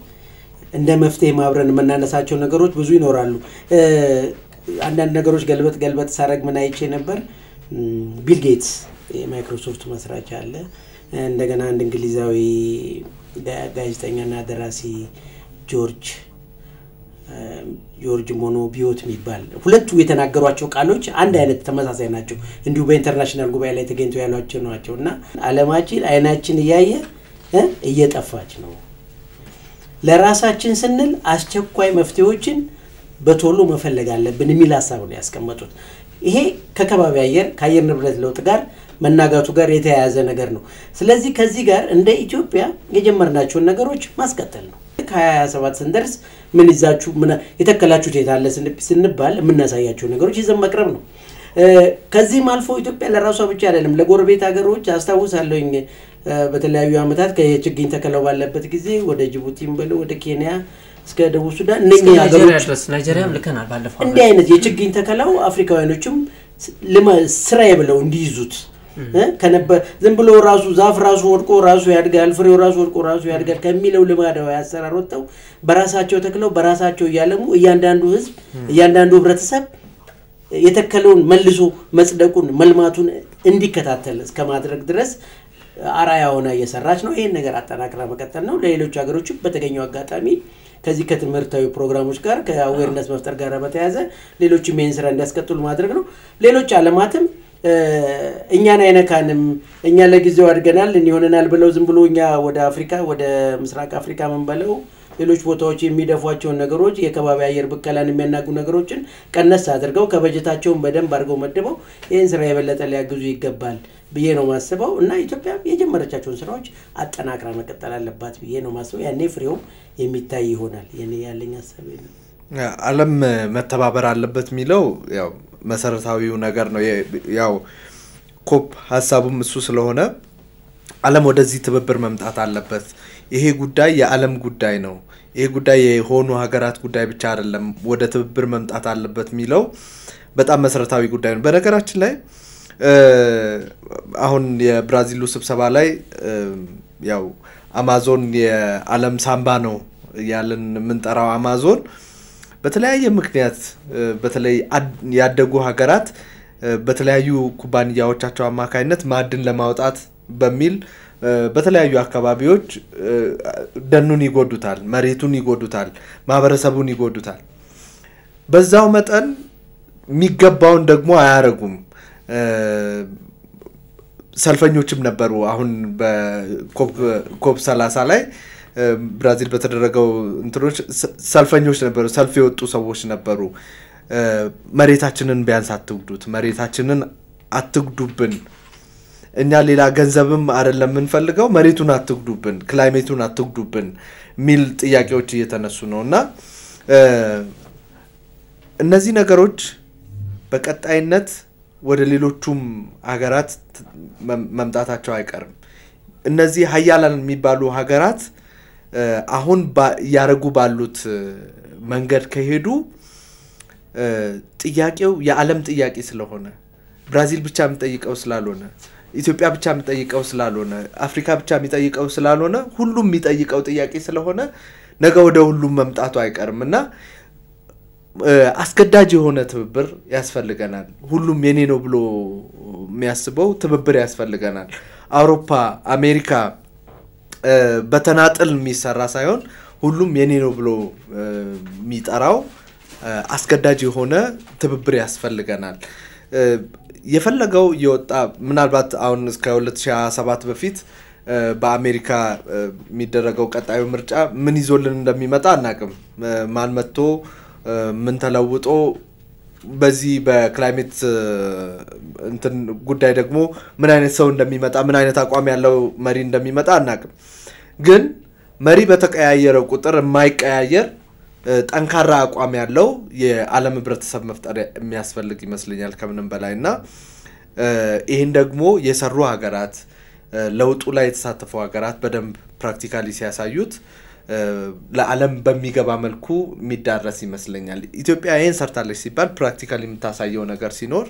እንደ መፍትሄ ማብረን መናነሳቸው ነገሮች ብዙ ይኖራሉ። አንዳንድ ነገሮች ገልበጥ ሳረግ ምን አይቼ ነበር ቢል ጌትስ የማይክሮሶፍት መስራች አለ እንደገና አንድ እንግሊዛዊ ጋዜጠኛና ደራሲ ጆርጅ ሞኖቢዮት የሚባል ሁለቱ የተናገሯቸው ቃሎች አንድ አይነት ተመሳሳይ ናቸው እንዲሁ በኢንተርናሽናል ጉባኤ ላይ ተገኝተው ያሏቸው ናቸውና ዓለማችን አይናችን እያየ እየጠፋች ነው ለራሳችን ስንል አስቸኳይ መፍትሄዎችን በቶሎ መፈለግ አለብን የሚል ሐሳብ ነው ያስቀመጡት ይሄ ከከባቢ አየር ከአየር ንብረት ለውጥ ጋር መናጋቱ ጋር የተያያዘ ነገር ነው ስለዚህ ከዚህ ጋር እንደ ኢትዮጵያ የጀመርናቸው ነገሮች ማስቀጠል ነው ከ27 ስንደርስ ምን ይዛችሁ ምን የተከላችሁት የታለ ስንባል የምናሳያቸው ነገሮች ይዘን መቅረብ ነው ከዚህም አልፎ ኢትዮጵያ ለራሷ ብቻ አይደለም ለጎረቤት ሀገሮች አስተዋውሳለሁኝ በተለያዩ አመታት ከችግኝ ተከላው ባለበት ጊዜ ወደ ጅቡቲም በለው ወደ ኬንያ እስከ ደቡብ ሱዳን እነኛ ሀገሮች ናይጄሪያም ልከናል ባለፈው እንዲህ አይነት የችግኝ ተከላው አፍሪካውያኖችም ስራዬ ብለው እንዲይዙት ከነበር ዝም ብሎ ራሱ ዛፍ ራሱ ወድቆ ራሱ ያድጋል ፍሬው ራሱ ወድቆ ራሱ ያድጋል ከሚለው ልማዳዊ አሰራር ወጣው በራሳቸው ተክለው በራሳቸው ያለሙ እያንዳንዱ ህዝብ እያንዳንዱ ህብረተሰብ የተከለውን መልሶ መጽደቁን መልማቱን እንዲከታተል እስከማድረግ ድረስ አራያ ሆነ እየሰራች ነው ይሄን ነገር አጠናክራ መቀጠል ነው ለሌሎች ሀገሮች በተገኘው አጋጣሚ ከዚህ ከትምህርታዊ ፕሮግራሞች ጋር ከአዌርነስ መፍጠር ጋር በተያያዘ ሌሎች ሜን ስራ እንዲያስቀጥሉ ማድረግ ነው ሌሎች ዓለማትም እኛን አይነካንም እኛ ለጊዜው አድገናል እንይሆነናል ብለው ዝም ብሎ እኛ ወደ አፍሪካ ወደ ምስራቅ አፍሪካ መንበለው ሌሎች ቦታዎች የሚደፏቸው ነገሮች የከባቢ አየር ብከላን የሚያናጉ ነገሮችን ቀነስ አድርገው ከበጀታቸውን በደንብ አድርገው መድበው ይሄን ስራ የበለጠ ሊያግዙ ይገባል ብዬ ነው ማስበው እና ኢትዮጵያ የጀመረቻቸውን ስራዎች አጠናክራ መቀጠል አለባት ብዬ ነው ማስበው ያኔ ፍሬው የሚታይ ይሆናል የኔ ያለኝ ሐሳብ ነው ዓለም መተባበር አለበት ሚለው ያው መሰረታዊው ነገር ነው ያው ኮፕ ሐሳቡም እሱ ስለሆነ ዓለም ወደዚህ ትብብር መምጣት አለበት ይሄ ጉዳይ የዓለም ጉዳይ ነው ይሄ ጉዳይ የሆኑ ሀገራት ጉዳይ ብቻ አይደለም ወደ ትብብር መምጣት አለበት ሚለው በጣም መሰረታዊ ጉዳይ ነው በነገራችን ላይ አሁን የብራዚሉ ስብሰባ ላይ ያው አማዞን የዓለም ሳምባ ነው ያለን ምንጠራው አማዞን በተለያየ ምክንያት በተለይ ያደጉ ሀገራት በተለያዩ ኩባንያዎቻቸው አማካይነት ማዕድን ለማውጣት በሚል በተለያዩ አካባቢዎች ደኑን ይጎዱታል መሬቱን ይጎዱታል ማህበረሰቡን ይጎዱታል በዛው መጠን የሚገባውን ደግሞ አያረጉም ሰልፈኞችም ነበሩ አሁን በኮፕ 30 ላይ ብራዚል በተደረገው እንትሮች ሰልፈኞች ነበሩ ሰልፍ የወጡ ሰዎች ነበሩ መሬታችንን ቢያንስ አትጉዱት መሬታችንን አትጉዱብን እኛ ሌላ ገንዘብም አይደለም እንፈልገው መሬቱን አትጉዱብን ክላይሜቱን አትጉዱብን ሚል ጥያቄዎች እየተነሱ ነውና እነዚህ ነገሮች በቀጣይነት ወደ ሌሎቹም ሀገራት መምጣታቸው አይቀርም እነዚህ ሀያላን የሚባሉ ሀገራት አሁን ያረጉ ባሉት መንገድ ከሄዱ ጥያቄው የዓለም ጥያቄ ስለሆነ ብራዚል ብቻ የሚጠይቀው ስላልሆነ ኢትዮጵያ ብቻ የሚጠይቀው ስላልሆነ አፍሪካ ብቻ የሚጠይቀው ስላልሆነ ሁሉም የሚጠይቀው ጥያቄ ስለሆነ ነገ ወደ ሁሉም መምጣቱ አይቀርምና አስገዳጅ የሆነ ትብብር ያስፈልገናል ሁሉም የኔ ነው ብሎ የሚያስበው ትብብር ያስፈልገናል አውሮፓ አሜሪካ በተናጠል የሚሰራ ሳይሆን ሁሉም የኔ ነው ብሎ የሚጠራው አስገዳጅ የሆነ ትብብር ያስፈልገናል የፈለገው ይወጣ ምናልባት አሁን እስከ 2027 በፊት በአሜሪካ የሚደረገው ቀጣዩ ምርጫ ምን ይዞልን እንደሚመጣ አናቅም ማን መጥቶ ምን ተለውጦ በዚህ በክላይሜት እንትን ጉዳይ ደግሞ ምን አይነት ሰው እንደሚመጣ ምን አይነት አቋም ያለው መሪ እንደሚመጣ አናቅም ግን መሪ በተቀያየረው ቁጥር የማይቀያየር ጠንካራ አቋም ያለው የዓለም ህብረተሰብ መፍጠር የሚያስፈልግ ይመስለኛል ከምንም በላይና ይሄን ደግሞ የሰሩ ሀገራት ለውጡ ላይ የተሳተፉ ሀገራት በደንብ ፕራክቲካሊ ሲያሳዩት ለዓለም በሚገባ መልኩ የሚዳረስ ይመስለኛል ኢትዮጵያ ይሄን ሰርታለች ሲባል ፕራክቲካሊ የምታሳየው ነገር ሲኖር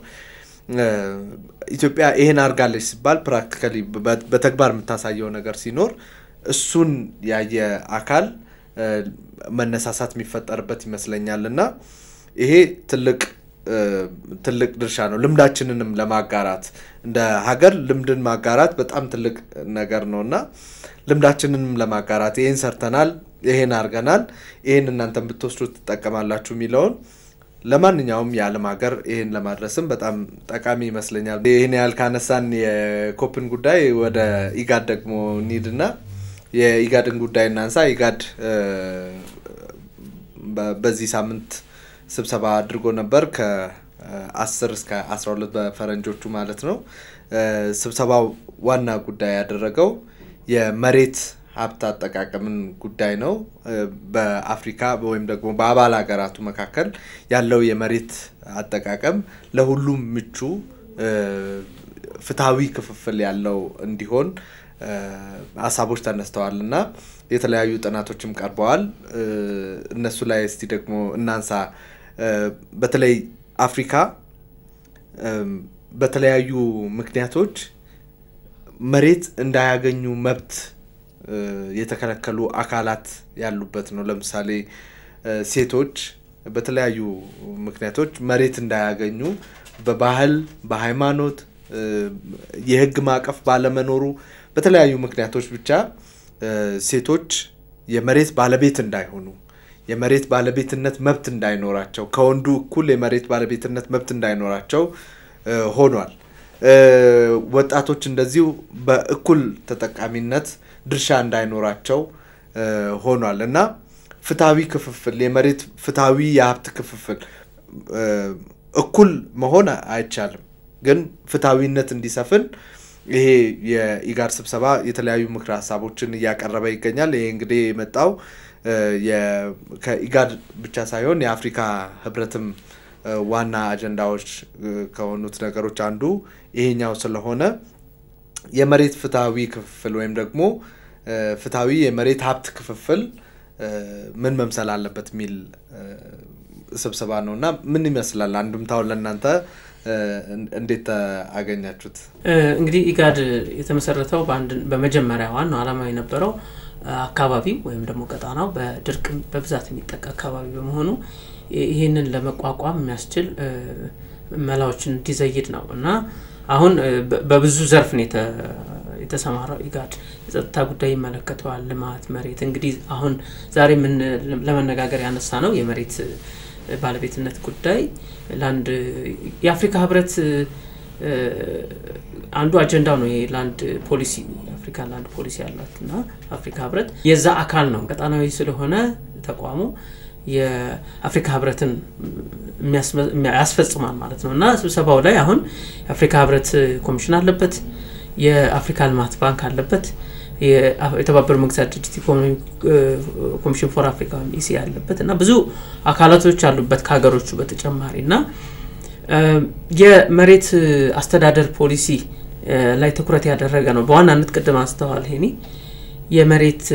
ኢትዮጵያ ይሄን አርጋለች ሲባል ፕራክቲካሊ በተግባር የምታሳየው ነገር ሲኖር እሱን ያየ አካል መነሳሳት የሚፈጠርበት ይመስለኛልና ይሄ ትልቅ ትልቅ ድርሻ ነው ልምዳችንንም ለማጋራት እንደ ሀገር ልምድን ማጋራት በጣም ትልቅ ነገር ነውና ልምዳችንንም ለማጋራት ይሄን ሰርተናል ይሄን አርገናል ይሄን እናንተም ብትወስዱት ተጠቀማላችሁ ሚለውን ለማንኛውም የዓለም ሀገር ይሄን ለማድረስም በጣም ጠቃሚ ይመስለኛል ይሄን ያልካነሳን የኮፕን ጉዳይ ወደ ኢጋድ ደግሞ ኒድና የኢጋድን ጉዳይ እናንሳ ኢጋድ በዚህ ሳምንት ስብሰባ አድርጎ ነበር ከ10 እስከ 12 በፈረንጆቹ ማለት ነው ስብሰባው ዋና ጉዳይ ያደረገው የመሬት ሀብት አጠቃቀምን ጉዳይ ነው በአፍሪካ ወይም ደግሞ በአባል ሀገራቱ መካከል ያለው የመሬት አጠቃቀም ለሁሉም ምቹ ፍትሃዊ ክፍፍል ያለው እንዲሆን ሐሳቦች ተነስተዋልና የተለያዩ ጥናቶችም ቀርበዋል እነሱ ላይ እስቲ ደግሞ እናንሳ በተለይ አፍሪካ በተለያዩ ምክንያቶች መሬት እንዳያገኙ መብት የተከለከሉ አካላት ያሉበት ነው ለምሳሌ ሴቶች በተለያዩ ምክንያቶች መሬት እንዳያገኙ በባህል በሃይማኖት የህግ ማቀፍ ባለመኖሩ በተለያዩ ምክንያቶች ብቻ ሴቶች የመሬት ባለቤት እንዳይሆኑ የመሬት ባለቤትነት መብት እንዳይኖራቸው ከወንዱ እኩል የመሬት ባለቤትነት መብት እንዳይኖራቸው ሆኗል ወጣቶች እንደዚሁ በእኩል ተጠቃሚነት ድርሻ እንዳይኖራቸው ሆኗል እና ፍትሃዊ ክፍፍል የመሬት ፍትሃዊ የሀብት ክፍፍል እኩል መሆን አይቻልም ግን ፍትሃዊነት እንዲሰፍን ይሄ የኢጋድ ስብሰባ የተለያዩ ምክር ሐሳቦችን ያቀረበ ይገኛል ይሄ እንግዲህ የመጣው ከኢጋድ ብቻ ሳይሆን የአፍሪካ ህብረትም ዋና አጀንዳዎች ከሆኑት ነገሮች አንዱ ይሄኛው ስለሆነ የመሬት ፍትሃዊ ክፍፍል ወይም ደግሞ ፍትሃዊ የመሬት ሀብት ክፍፍል ምን መምሰል አለበት ሚል ስብሰባ ነውና ምን ይመስላል አንዱምታው ለእናንተ እንዴት አገኛችሁት እንግዲህ ኢጋድ የተመሰረተው በመጀመሪያ ዋናው ዓላማ የነበረው አካባቢ ወይም ደግሞ ቀጣናው በድርቅ በብዛት የሚጠቃ አካባቢ በመሆኑ ይሄንን ለመቋቋም የሚያስችል መላዎችን እንዲዘይድ ነው እና አሁን በብዙ ዘርፍ ነው የተሰማራው ኢጋድ የጸጥታ ጉዳይ ይመለከተዋል ልማት መሬት እንግዲህ አሁን ዛሬ ምን ለመነጋገር ያነሳ ነው የመሬት ባለቤትነት ጉዳይ ላንድ የአፍሪካ ህብረት አንዱ አጀንዳው ነው የላንድ ፖሊሲ አፍሪካ ላንድ ፖሊሲ ያላትና አፍሪካ ህብረት የዛ አካል ነው ቀጣናዊ ስለሆነ ተቋሙ የአፍሪካ ህብረትን የሚያስፈጽማል ማለት ነውና ስብሰባው ላይ አሁን የአፍሪካ ህብረት ኮሚሽን አለበት የአፍሪካ ልማት ባንክ አለበት የተባበሩት መንግስታት ድርጅት ኮሚሽን ፎር አፍሪካ ኢሲ ያለበት እና ብዙ አካላቶች አሉበት ከሀገሮቹ በተጨማሪና የመሬት አስተዳደር ፖሊሲ ላይ ትኩረት ያደረገ ነው በዋናነት ቀደም አስተዋል ሄኒ የመሬት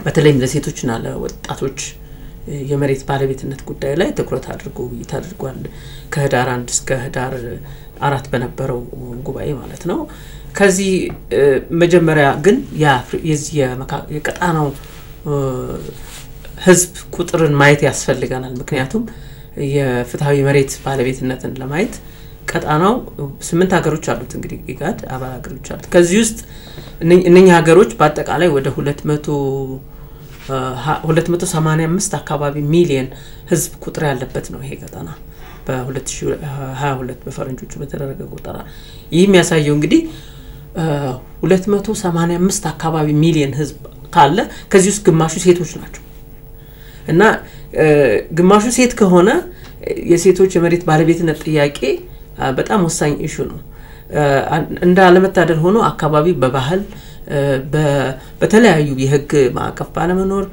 በተለይም ለሴቶችና ለወጣቶች የመሬት ባለቤትነት ጉዳይ ላይ ትኩረት አድርጎ ይታደርጓል ከህዳር 1 እስከ ህዳር 4 በነበረው ጉባኤ ማለት ነው ከዚህ መጀመሪያ ግን የቀጣናው ህዝብ ቁጥርን ማየት ያስፈልጋናል ምክንያቱም የፍትሃዊ መሬት ባለቤትነትን ለማየት ቀጣናው 8 ሀገሮች አሉት እንግዲህ ኢጋድ አባል ሀገሮች አሉት ከዚህ ውስጥ እነኛ ሀገሮች በአጠቃላይ ወደ 285 አካባቢ ሚሊዮን ህዝብ ቁጥር ያለበት ነው ይሄ ቀጣና በ2022 በፈረንጆቹ በተደረገ ቁጥራ ይህ የሚያሳየው እንግዲህ 285 አካባቢ ሚሊዮን ህዝብ ካለ ከዚህ ውስጥ ግማሹ ሴቶች ናቸው እና ግማሹ ሴት ከሆነ የሴቶች የመሬት ባለቤትነት ጥያቄ በጣም ወሳኝ ኢሹ ነው እንደ አለመታደል ሆኖ አካባቢ በባህል በተለያዩ የህግ ማዕቀፍ ባለመኖር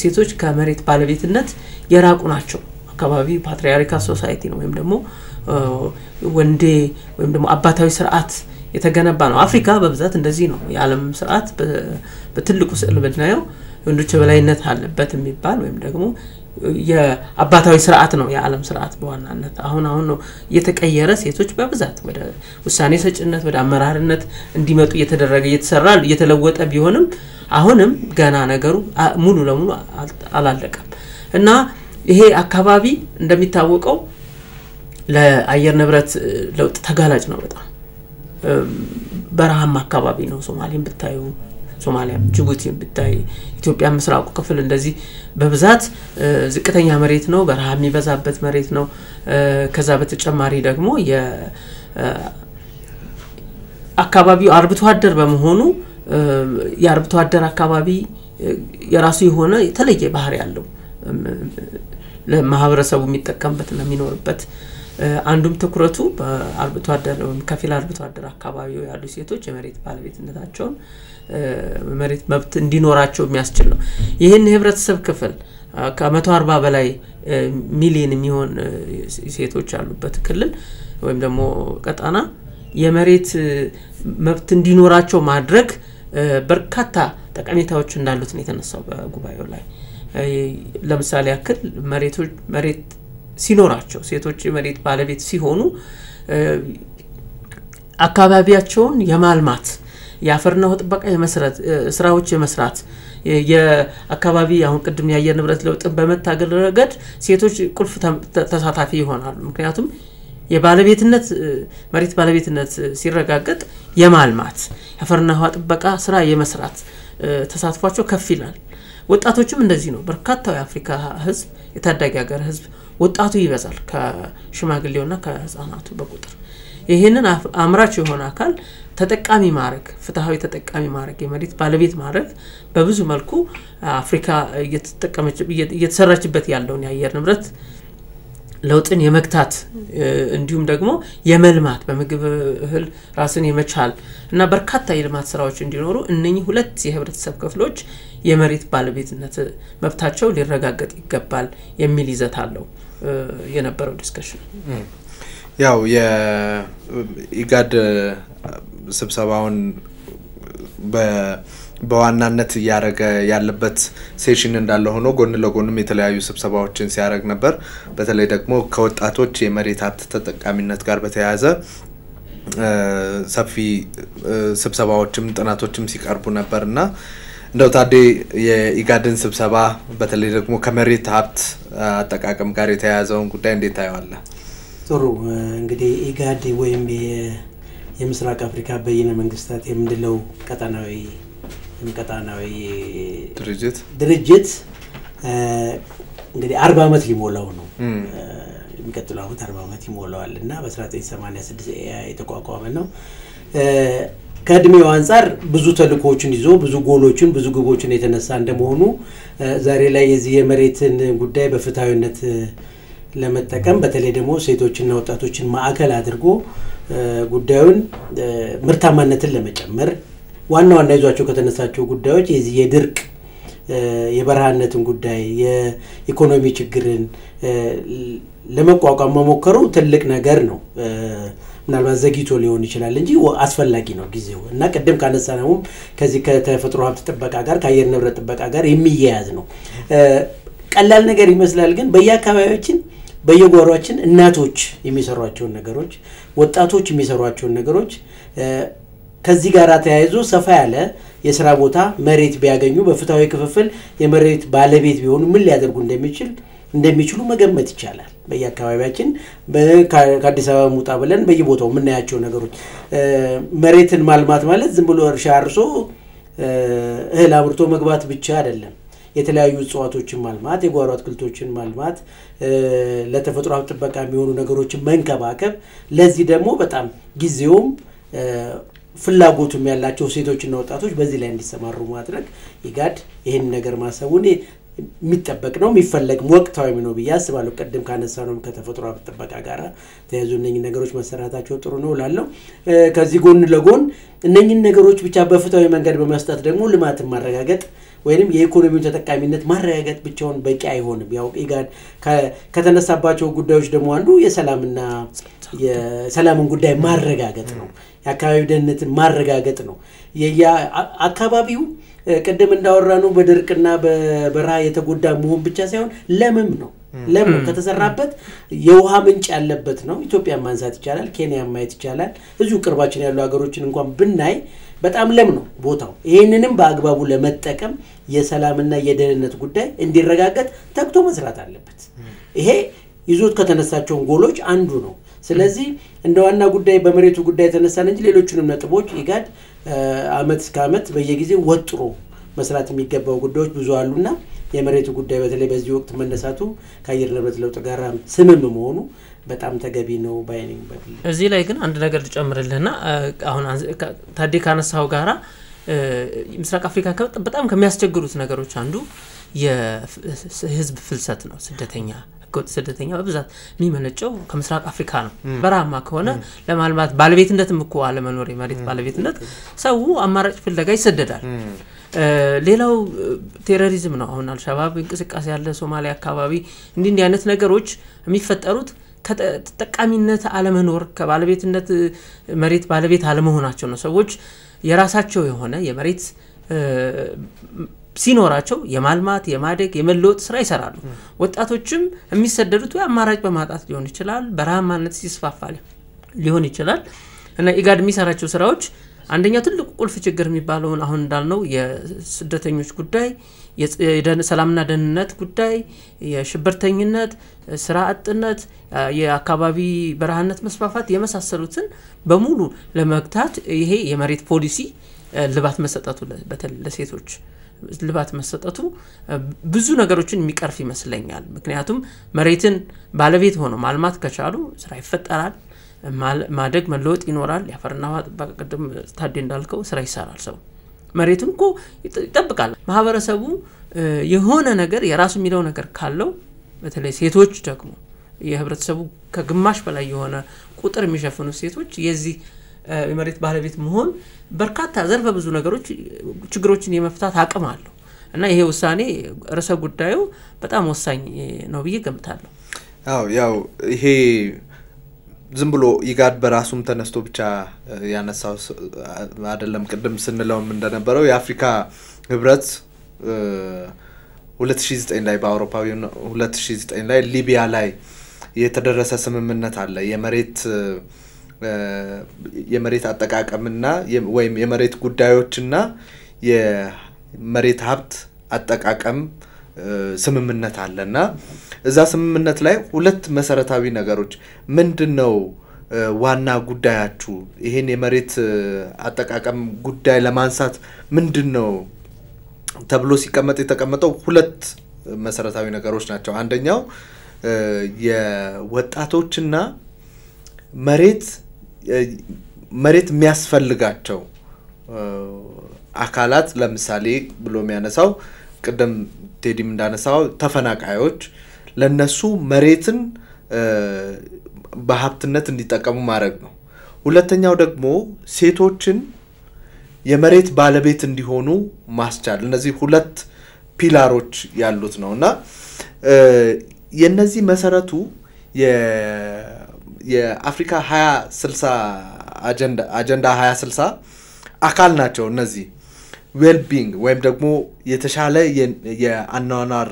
ሴቶች ከመሬት ባለቤትነት የራቁ ናቸው አካባቢ ፓትሪያርካል ሶሳይቲ ነው ወይም ደግሞ ወንዴ ወይም ደግሞ አባታዊ ስርዓት የተገነባ ነው አፍሪካ በብዛት እንደዚህ ነው የዓለም ስርዓት በትልቁ ስዕል ብናየው ወንዶች በላይነት አለበት የሚባል ወይም ደግሞ የአባታዊ ስርዓት ነው የዓለም ስርዓት በዋናነት አሁን ነው የተቀየረ ሴቶች በብዛት ወደ ውሳኔ ሰጭነት ወደ አመራርነት እንዲመጡ እየተደረገ እየተሰራ እየተለወጠ ቢሆንም አሁንም ገና ነገሩ ሙሉ ለሙሉ አላለቀም እና ይሄ አካባቢ እንደሚታወቀው ለአየር ንብረት ለውጥ ተጋላጭ ነው በጣም በረሃማ አካባቢ ነው ሶማሌን ብታዩ ሶማሊያ ጅቡቲን ብታይ ኢትዮጵያ ምስራቁ ክፍል እንደዚህ በብዛት ዝቅተኛ መሬት ነው በረሃ የሚበዛበት መሬት ነው ከዛ በተጨማሪ ደግሞ የአካባቢው አርብቶ አደር በመሆኑ የአርብቶ አደር አካባቢ የራሱ የሆነ የተለየ ባህሪ ያለው ለማህበረሰቡ የሚጠቀምበትና የሚኖርበት አንዱም ትኩረቱ በአርብቶ አደር ነው ከፊል አርብቶ አደር አካባቢው ያሉ ሴቶች የመሬት ባለቤትነታቸውን መሬት መብት እንዲኖራቸው የሚያስችል ነው ይሄን ህብረተሰብ ክፍል ከ140 በላይ ሚሊዮን የሚሆን ሴቶች ያሉበት ክልል ወይም ደግሞ ቀጣና የመሬት መብት እንዲኖራቸው ማድረግ በርካታ ጠቀሜታዎች እንዳሉት ነው የተነሳው በጉባኤው ላይ ለምሳሌ ያክል መሬት ሲኖራቸው ሴቶች የመሬት ባለቤት ሲሆኑ አካባቢያቸውን የማልማት ያፈርና ጥበቃ የመስራት ስራዎች የመስራት የአካባቢ አሁን ቅድም የአየር ንብረት ለውጥን በመታገል ረገድ ሴቶች ቁልፍ ተሳታፊ ይሆናሉ ምክንያቱም የባለቤትነት መሬት ባለቤትነት ሲረጋገጥ የማልማት ያፈርና ጥበቃ ስራ የመስራት ተሳትፏቸው ከፍ ይላል ወጣቶችም እንደዚህ ነው በርካታው የአፍሪካ ህዝብ የታዳጊ ሀገር ህዝብ ወጣቱ ይበዛል ከሽማግሌውና ከህፃናቱ በቁጥር ይሄንን አምራች የሆነ አካል ተጠቃሚ ማድረግ ፍትሃዊ ተጠቃሚ ማድረግ የመሬት ባለቤት ማድረግ በብዙ መልኩ አፍሪካ እየተሰራችበት ያለውን የአየር ንብረት ለውጥን የመክታት እንዲሁም ደግሞ የመልማት በመግብ እህል ራስን የመቻል እና በርካታ የልማት ስራዎች እንዲኖሩ እነኚህ ሁለት የህብረተሰብ ክፍሎች የመሬት ባለቤትነት መብታቸው ሊረጋገጥ ይገባል የሚል ይዘት አለው የነበረው ዲስከሽን ያው የኢጋድ ስብሰባውን በዋናነት ያረገ ያለበት ሴሽን እንዳለ ሆኖ ጎን ለጎንም የተለያዩ ስብሰባዎችን ሲያረግ ነበር በተለይ ደግሞ ከወጣቶች የመሬት ሀብት ተጠቃሚነት ጋር በተያያዘ ሰፊ ስብሰባዎችም ጥናቶችም ሲቀርቡ ነበርና እንደው ታዴ የኢጋድን ስብሰባ በተለይ ደግሞ ከመሬት ሀብት አጠቃቀም ጋር የተያያዘውን ጉዳይ እንዴት ታያዋለህ ጥሩ እንግዲህ ኢጋድ ወይም የምስራቅ አፍሪካ በየነ መንግስታት የምንለው ቀጣናዊ ድርጅት እንግዲህ 40 አመት ሊሞላው ነው የሚቀጥለው አመት 40 አመት ይሞላዋልና በ1986 የተቋቋመ ነው ከእድሜው አንፃር ብዙ ተልእኮችን ይዞ ብዙ ጎሎችን ብዙ ግቦችን የተነሳ እንደመሆኑ ዛሬ ላይ የዚህ የመሬትን ጉዳይ በፍትሃዊነት ለመጠቀም በተለይ ደግሞ ሴቶችና ወጣቶችን ማዕከል አድርጎ ጉዳዩን ምርታማነትን ለመጨመር ዋና ይዟቸው ከተነሳቸው ጉዳዮች የዚህ የድርቅ የበረሃነትን ጉዳይ የኢኮኖሚ ችግርን ለመቋቋም መሞከሩ ትልቅ ነገር ነው ምናልባት ዘግይቶ ሊሆን ይችላል እንጂ አስፈላጊ ነው ጊዜው እና ቀደም ካነሳነው ከዚህ ከተፈጥሮ ሀብት ጥበቃ ጋር ከአየር ንብረት ጥበቃ ጋር የሚያያዝ ነው ቀላል ነገር ይመስላል ግን በየአካባቢያችን በየጓሯችን እናቶች የሚሰሯቸው ነገሮች ወጣቶች የሚሰሯቸው ነገሮች ከዚህ ጋር ተያይዞ ሰፋ ያለ የሥራ ቦታ መሬት ቢያገኙ በፍትሃዊ ክፍፍል የመሬት ባለቤት ቢሆኑ ምን ሊያደርጉ እንደሚችሉ መገመት ይቻላል በየአካባቢያችን ከአዲስ አበባ ሙጣ ብለን በየቦታው ምናያቸው ነገሮች መሬትን ማልማት ማለት ዝም ብሎ እርሻ አርሶ እህል አምርቶ መግባት ብቻ አይደለም የተለያዩ እጽዋቶችን ማልማት የጓሮ አትክልቶችን ማልማት ለተፈጥሮ ሀብት ጥበቃ የሚሆኑ ነገሮችን መንከባከብ ለዚህ ደግሞ በጣም ጊዜውም ፍላጎቱም ያላቸው ሴቶችና ወጣቶች በዚህ ላይ እንዲሰማሩ ማድረግ ኢጋድ ይሄን ነገር ማሰቡን የሚጠበቅ ነው የሚፈለግ ወቅታዊ ነው በያስባሉ ቀደም ካነሳነው ከተፈጥሮ ሀብት ጥበቃ ጋር ተያይዞ እነኚህ ነገሮች መሰራታቸው ጥሩ ነው ላለው ከዚህ ጎን ለጎን እነኚህ ነገሮች ብቻ በፍትሃዊ መንገድ በመስጠት ደግሞ ልማትን ማረጋገጥ ወይንም የኢኮኖሚውን ተጠቃሚነት ማረጋገጥ ብቻውን በቂ አይሆንም ያው ኢጋድ ከተነሳባቸው ጉዳዮች ደግሞ አንዱ የሰላምን ጉዳይ ማረጋገጥ ነው የአካባቢ ደህንነትን ማረጋገጥ ነው የአካባቢው ቀደም እንዳወራነው በድርቅና በበረሃ የተጎዳ መሆን ብቻ ሳይሆን ለምም ነው ከተሰራበት የውሃ ምንጭ ያለበት ነው ኢትዮጵያ ማንሳት ይቻላል ኬንያ ማየት ይቻላል እዚሁ ቅርባችን ያሉ ሀገሮችን እንኳን ብናይ በጣም ለም ነው ቦታው ይሄንንም በአግባቡ ለመጠቀም የሰላምና የደህንነት ጉዳይ እንዲረጋገጥ ተግቶ መስራት አለበት ይሄ ይዞት ከተነሳቸው ጎሎች አንዱ ነው። ስለዚህ እንደ ዋና ጉዳይ በመሬቱ ጉዳይ ተነሳን እንጂ ሌሎችንም ነጥቦች ኢጋድ አመት እስከ አመት በየጊዜው ወጥሮ መስራት የሚገባው ጉዳዮች ብዙ አሉና የመሬቱ ጉዳይ በተለይ በዚህ ወቅት መነሳቱ ከአየር ንብረት ለውጥ ጋር ስምም መሆኑ በጣም ተገቢ ነው ባይነኝ። እዚህ ላይ ግን አንድ ነገር ልጨምርልህና አሁን ታዴ ካነሳው ጋራ ምስራቅ አፍሪካ በጣም ከሚያስቸግሩት ነገሮች አንዱ የህዝብ ፍልሰት ነው። ስደተኛ በብዛት የሚመነጨው ከምስራቅ አፍሪካ ነው። በረሃማ ከሆነ ለማልማት ባለቤትነትም እኮ አለመኖር የመሬት ባለቤትነት ሰው አማራጭ ፍለጋ ይሰደዳል። ሌላው ቴሮሪዝም ነው። አሁን አልሻባብ እንቅስቃሴ ያለ ሶማሊያ አካባቢ እንዲህ አይነት ነገሮች የሚፈጠሩት ከተጠቃሚነት አለመኖር ከባለቤትነት መሬት ባለቤት አለመሆናቸው ነው። ሰዎች የራሳቸው የሆነ የመሬት ሲኖራቸው የማልማት የማደግ የመለወጥ ስራ ይሰራሉ። ወጣቶችም የሚሰደዱት አማራጭ በማጣት ሊሆን ይችላል፣ በረሃማነት ሲስፋፋ ሊሆን ይችላል። እና ኢጋድ የሚሰራቸው ስራዎች አንደኛው ትልቁ ቁልፍ ችግር የሚባለው አሁን እንዳልነው የስደተኞች ጉዳይ፣ የሰላምና ደህንነት ጉዳይ፣ የሽብርተኝነት፣ ስራ አጥነት፣ የአካባቢ በረሃነት መስፋፋት የመሳሰሉትን በሙሉ ለመግታት ይሄ የመሬት ፖሊሲ ልባት መሰጠቱ በተለይ ለሴቶች ልባት መሰጠቱ ብዙ ነገሮችን የሚቀርፍ ይመስለኛል። ምክንያቱም መሬትን ባለቤት ሆኖ ማልማት ከቻሉ ስራ ይፈጠራል፣ ማደግ መለወጥ ይኖራል። ያፈርና በቀደም ታዴ እንዳልከው ስራ ይሰራል። ሰው መሬቱን እኮ ይጠብቃል። ማህበረሰቡ የሆነ ነገር የራሱ የሚለው ነገር ካለው በተለይ ሴቶች ደግሞ የህብረተሰቡ ከግማሽ በላይ የሆነ ቁጥር የሚሸፍኑ ሴቶች የዚህ የመሬት ባለቤት መሆን በርካታ ዘርፈ ብዙ ነገሮች ችግሮችን የመፍታት አቅም አለው እና ይሄ ውሳኔ ርዕሰ ጉዳዩ በጣም ወሳኝ ነው ብዬ ገምታለሁ። ያው ይሄ ዝም ብሎ ኢጋድ በራሱም ተነስቶ ብቻ ያነሳው አይደለም። ቅድም ስንለውም እንደነበረው የአፍሪካ ህብረት 2009 ላይ በአውሮፓዊ 2009 ላይ ሊቢያ ላይ የተደረሰ ስምምነት አለ። የመሬት አጠቃቀምና ወይም የመሬት ጉዳዮችና የመሬት ሀብት አጠቃቀም ስምምነት አለና እዛ ስምምነት ላይ ሁለት መሰረታዊ ነገሮች ምንድነው ዋና ጉዳያችሁ ይሄን የመሬት አጠቃቀም ጉዳይ ለማንሳት ምንድነው ተብሎ ሲቀመጥ የተቀመጠው ሁለት መሰረታዊ ነገሮች ናቸው። አንደኛው የወጣቶችና መሬት የሚያስፈልጋቸው አካላት ለምሳሌ ብሎ የሚያነሳው ቅድም ቴዲም እንዳነሳው ተፈናቃዮች ለነሱ መሬትን በሀብትነት እንዲጠቀሙ ማድረግ ነው። ሁለተኛው ደግሞ ሴቶችን የመሬት ባለቤት እንዲሆኑ ማስቻል። እነዚህ ሁለት ፒላሮች ያሉት ነውና የነዚህ መሰረቱ የአፍሪካ 2060 አጀንዳ 2060 አካል ናቸው። እነዚህ ዌልቢንግ ወይም ደግሞ የተሻለ የአኗኗር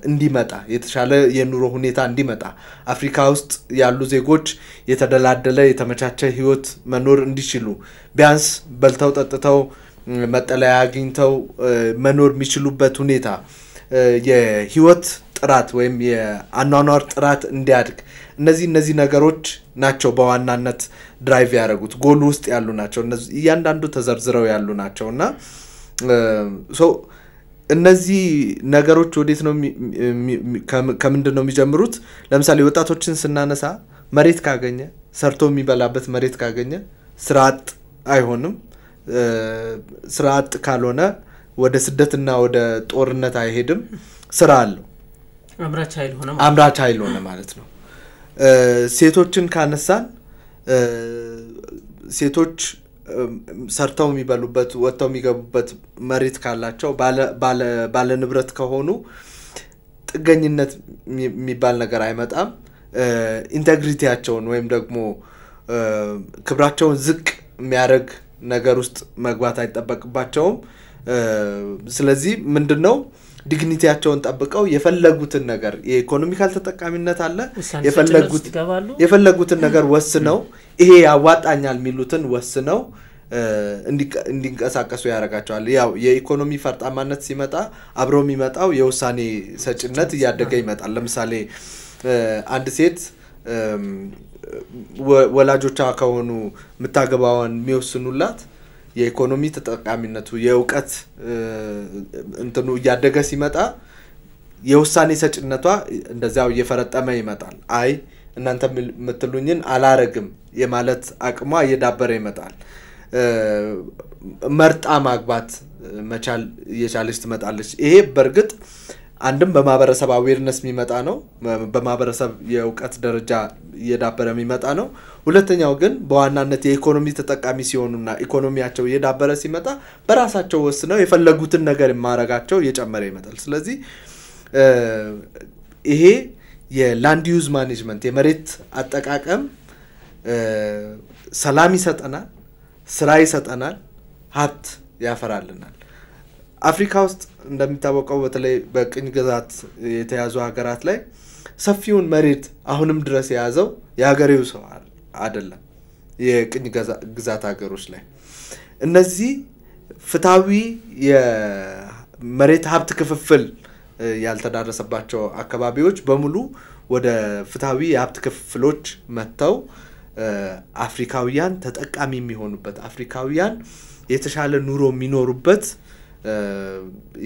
እንዲመጣ የተሻለ የኑሮ ሁኔታ እንዲመጣ አፍሪካ ውስጥ ያሉ ዜጎች የተደላደለ የተመቻቸ ህይወት መኖር እንዲችሉ ቢያንስ በልተው ጠጥተው መጠለያ አግኝተው መኖር የሚችሉበት ሁኔታ የህይወት ጥራት ወይም የአኗኗር ጥራት እንዲያድግ እነዚህ ነገሮች ናቸው በዋናነት ድራይቭ ያደረጉት ጎል ውስጥ ያሉ ናቸው። እነዚህ እያንዳንዱ ተዘርዝረው ያሉ ናቸውና እነዚህ ነገሮች ወዴት ነው ከምንድን ነው የሚጀምሩት? ለምሳሌ ወጣቶችን ስናነሳ መሬት ካገኘ ሰርቶ የሚበላበት መሬት ካገኘ ስራጥ አይሆንም። ስራጥ ካልሆነ ወደ ስደትና ወደ ጦርነት አይሄድም። ስራ አለው አምራች ኃይል ሆነ ማለት ነው። ሴቶችን ካነሳን ሴቶች ሰርተው የሚበሉበት ወጥተው የሚገቡበት መሬት ካላቸው ባለ ንብረት ከሆኑ ጥገኝነት የሚባል ነገር አይመጣም። ኢንቴግሪቲያቸውን ወይም ደግሞ ክብራቸውን ዝቅ የሚያደርግ ነገር ውስጥ መግባት አይጠበቅባቸውም። ስለዚህ ምንድነው ዲግኒቲያቸውን ጠብቀው የፈለጉትን ነገር የኢኮኖሚካል ተጠቃሚነት አለ የፈለጉትን ነገር ወስነው ይሄ ያዋጣኛል የሚሉትን ወስነው እንዲንቀሳቀሱ ያረጋቸዋል። ያው የኢኮኖሚ ፈርጣማነት ሲመጣ አብሮ የሚመጣው የውሳኔ ሰጭነት እያደገ ይመጣል። ለምሳሌ አንድ ሴት ወላጆቿ ከሆኑ ምታገባዋን የሚወስኑላት የኢኮኖሚ ተጠቃሚነቱ የእውቀት እንትኑ ያደገ ሲመጣ የውሳኔ ሰጭነቷ እንደዛው እየፈረጠመ ይመጣል አይ እናንተ ምትሉኝን አላረግም የማለት አቅሟ እየዳበረ ይመጣል መርጣ ማግባት መቻል የቻለች ትመጣለች ይሄ በርግጥ አንድም በማህበረሰብ አዌርነስ የሚመጣ ነው በማህበረሰብ የእውቀት ደረጃ እየዳበረ የሚመጣ ነው ሁለተኛው ግን በዋናነት የኢኮኖሚ ተጠቃሚ ሲሆኑና ኢኮኖሚያቸው እየዳበረ ሲመጣ በራሳቸው ወስነው የፈለጉትን ነገር ማረጋቸው እየጨመረ ይመጣል ስለዚህ ይሄ የላንድ ዩዝ ማኔጅመንት የመሬት አጠቃቀም ሰላም ይሰጠናል ስራ ይሰጠናል ሀብት ያፈራልናል አፍሪካ ውስጥ እንደሚታወቀው በተለይ በቅኝ ግዛት የተያዙ ሀገራት ላይ ሰፊውን መሬት አሁንም ድረስ የያዘው የሀገሬው ሰው አይደለም የቅኝ ግዛት ሀገሮች ላይ እነዚህ ፍታዊ የመሬት ሀብት ክፍፍል ያልተዳረሰባቸው አካባቢዎች በሙሉ ወደ ፍታዊ የሀብት ክፍፍሎች መተው አፍሪካውያን ተጠቃሚ የሚሆኑበት አፍሪካውያን የተሻለ ኑሮ የሚኖሩበት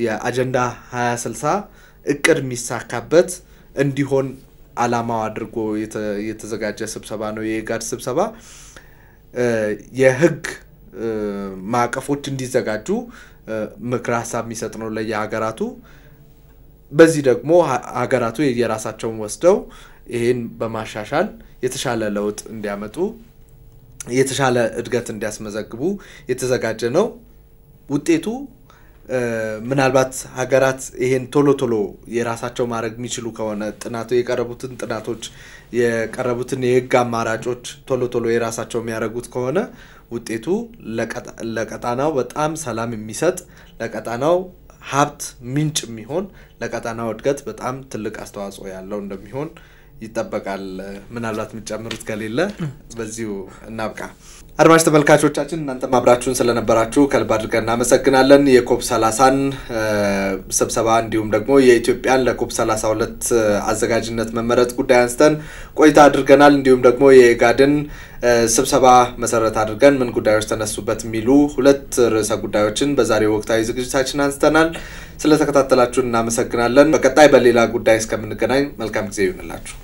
የአጀንዳ 2060 እቅድ የሚሳካበት እንዲሆን አላማው አድርጎ የተዘጋጀ ስብሰባ ነው የኢጋድ ስብሰባ የህግ ማዕቀፎች እንዲዘጋጁ ምክር ሐሳብ የሚሰጥ ነው ለየሀገራቱ በዚህ ደግሞ ሀገራቱ የራሳቸውን ወስደው ይሄን በማሻሻል የተሻለ ለውጥ እንዲያመጡ የተሻለ እድገት እንዲያስመዘግቡ የተዘጋጀ ነው ውጤቱ ምናልባት ሀገራት ይሄን ቶሎ የራሳቸው ማድረግ የሚችሉ ከሆነ ጥናቱ የቀረቡትን ጥናቶች የቀረቡትን የህግ አማራጮች ቶሎ የራሳቸው የሚያደርጉት ከሆነ ውጤቱ ለቀጣናው በጣም ሰላም የሚሰጥ ለቀጣናው ሀብት ምንጭ የሚሆን ለቀጣናው እድገት በጣም ትልቅ አስተዋጽኦ ያለው እንደሚሆን ይጠበቃል ምናልባት ምጨምሩት ከሌለ በዚሁ እናብቃ አድማጭ ተመልካቾቻችን እናንተም አብራችሁን ስለነበራችሁ ከልብ አድርገን እናመሰግናለን የኮፕ 30ን ስብሰባ እንዲሁም ደግሞ የኢትዮጵያን ለኮፕ 32 አዘጋጅነት መመረጥ ጉዳይ አንስተን ቆይታ አድርገናል እንዲሁም ደግሞ የኢጋድን ስብሰባ መሰረት አድርገን ምን ጉዳዮች ተነሱበት የሚሉ ሁለት ርዕሰ ጉዳዮችን በዛሬው ወቅታዊ ዝግጅታችን አንስተናል ስለተከታተላችሁ እናመሰግናለን በቀጣይ በሌላ ጉዳይ እስከምንገናኝ መልካም ጊዜ ይሁንላችሁ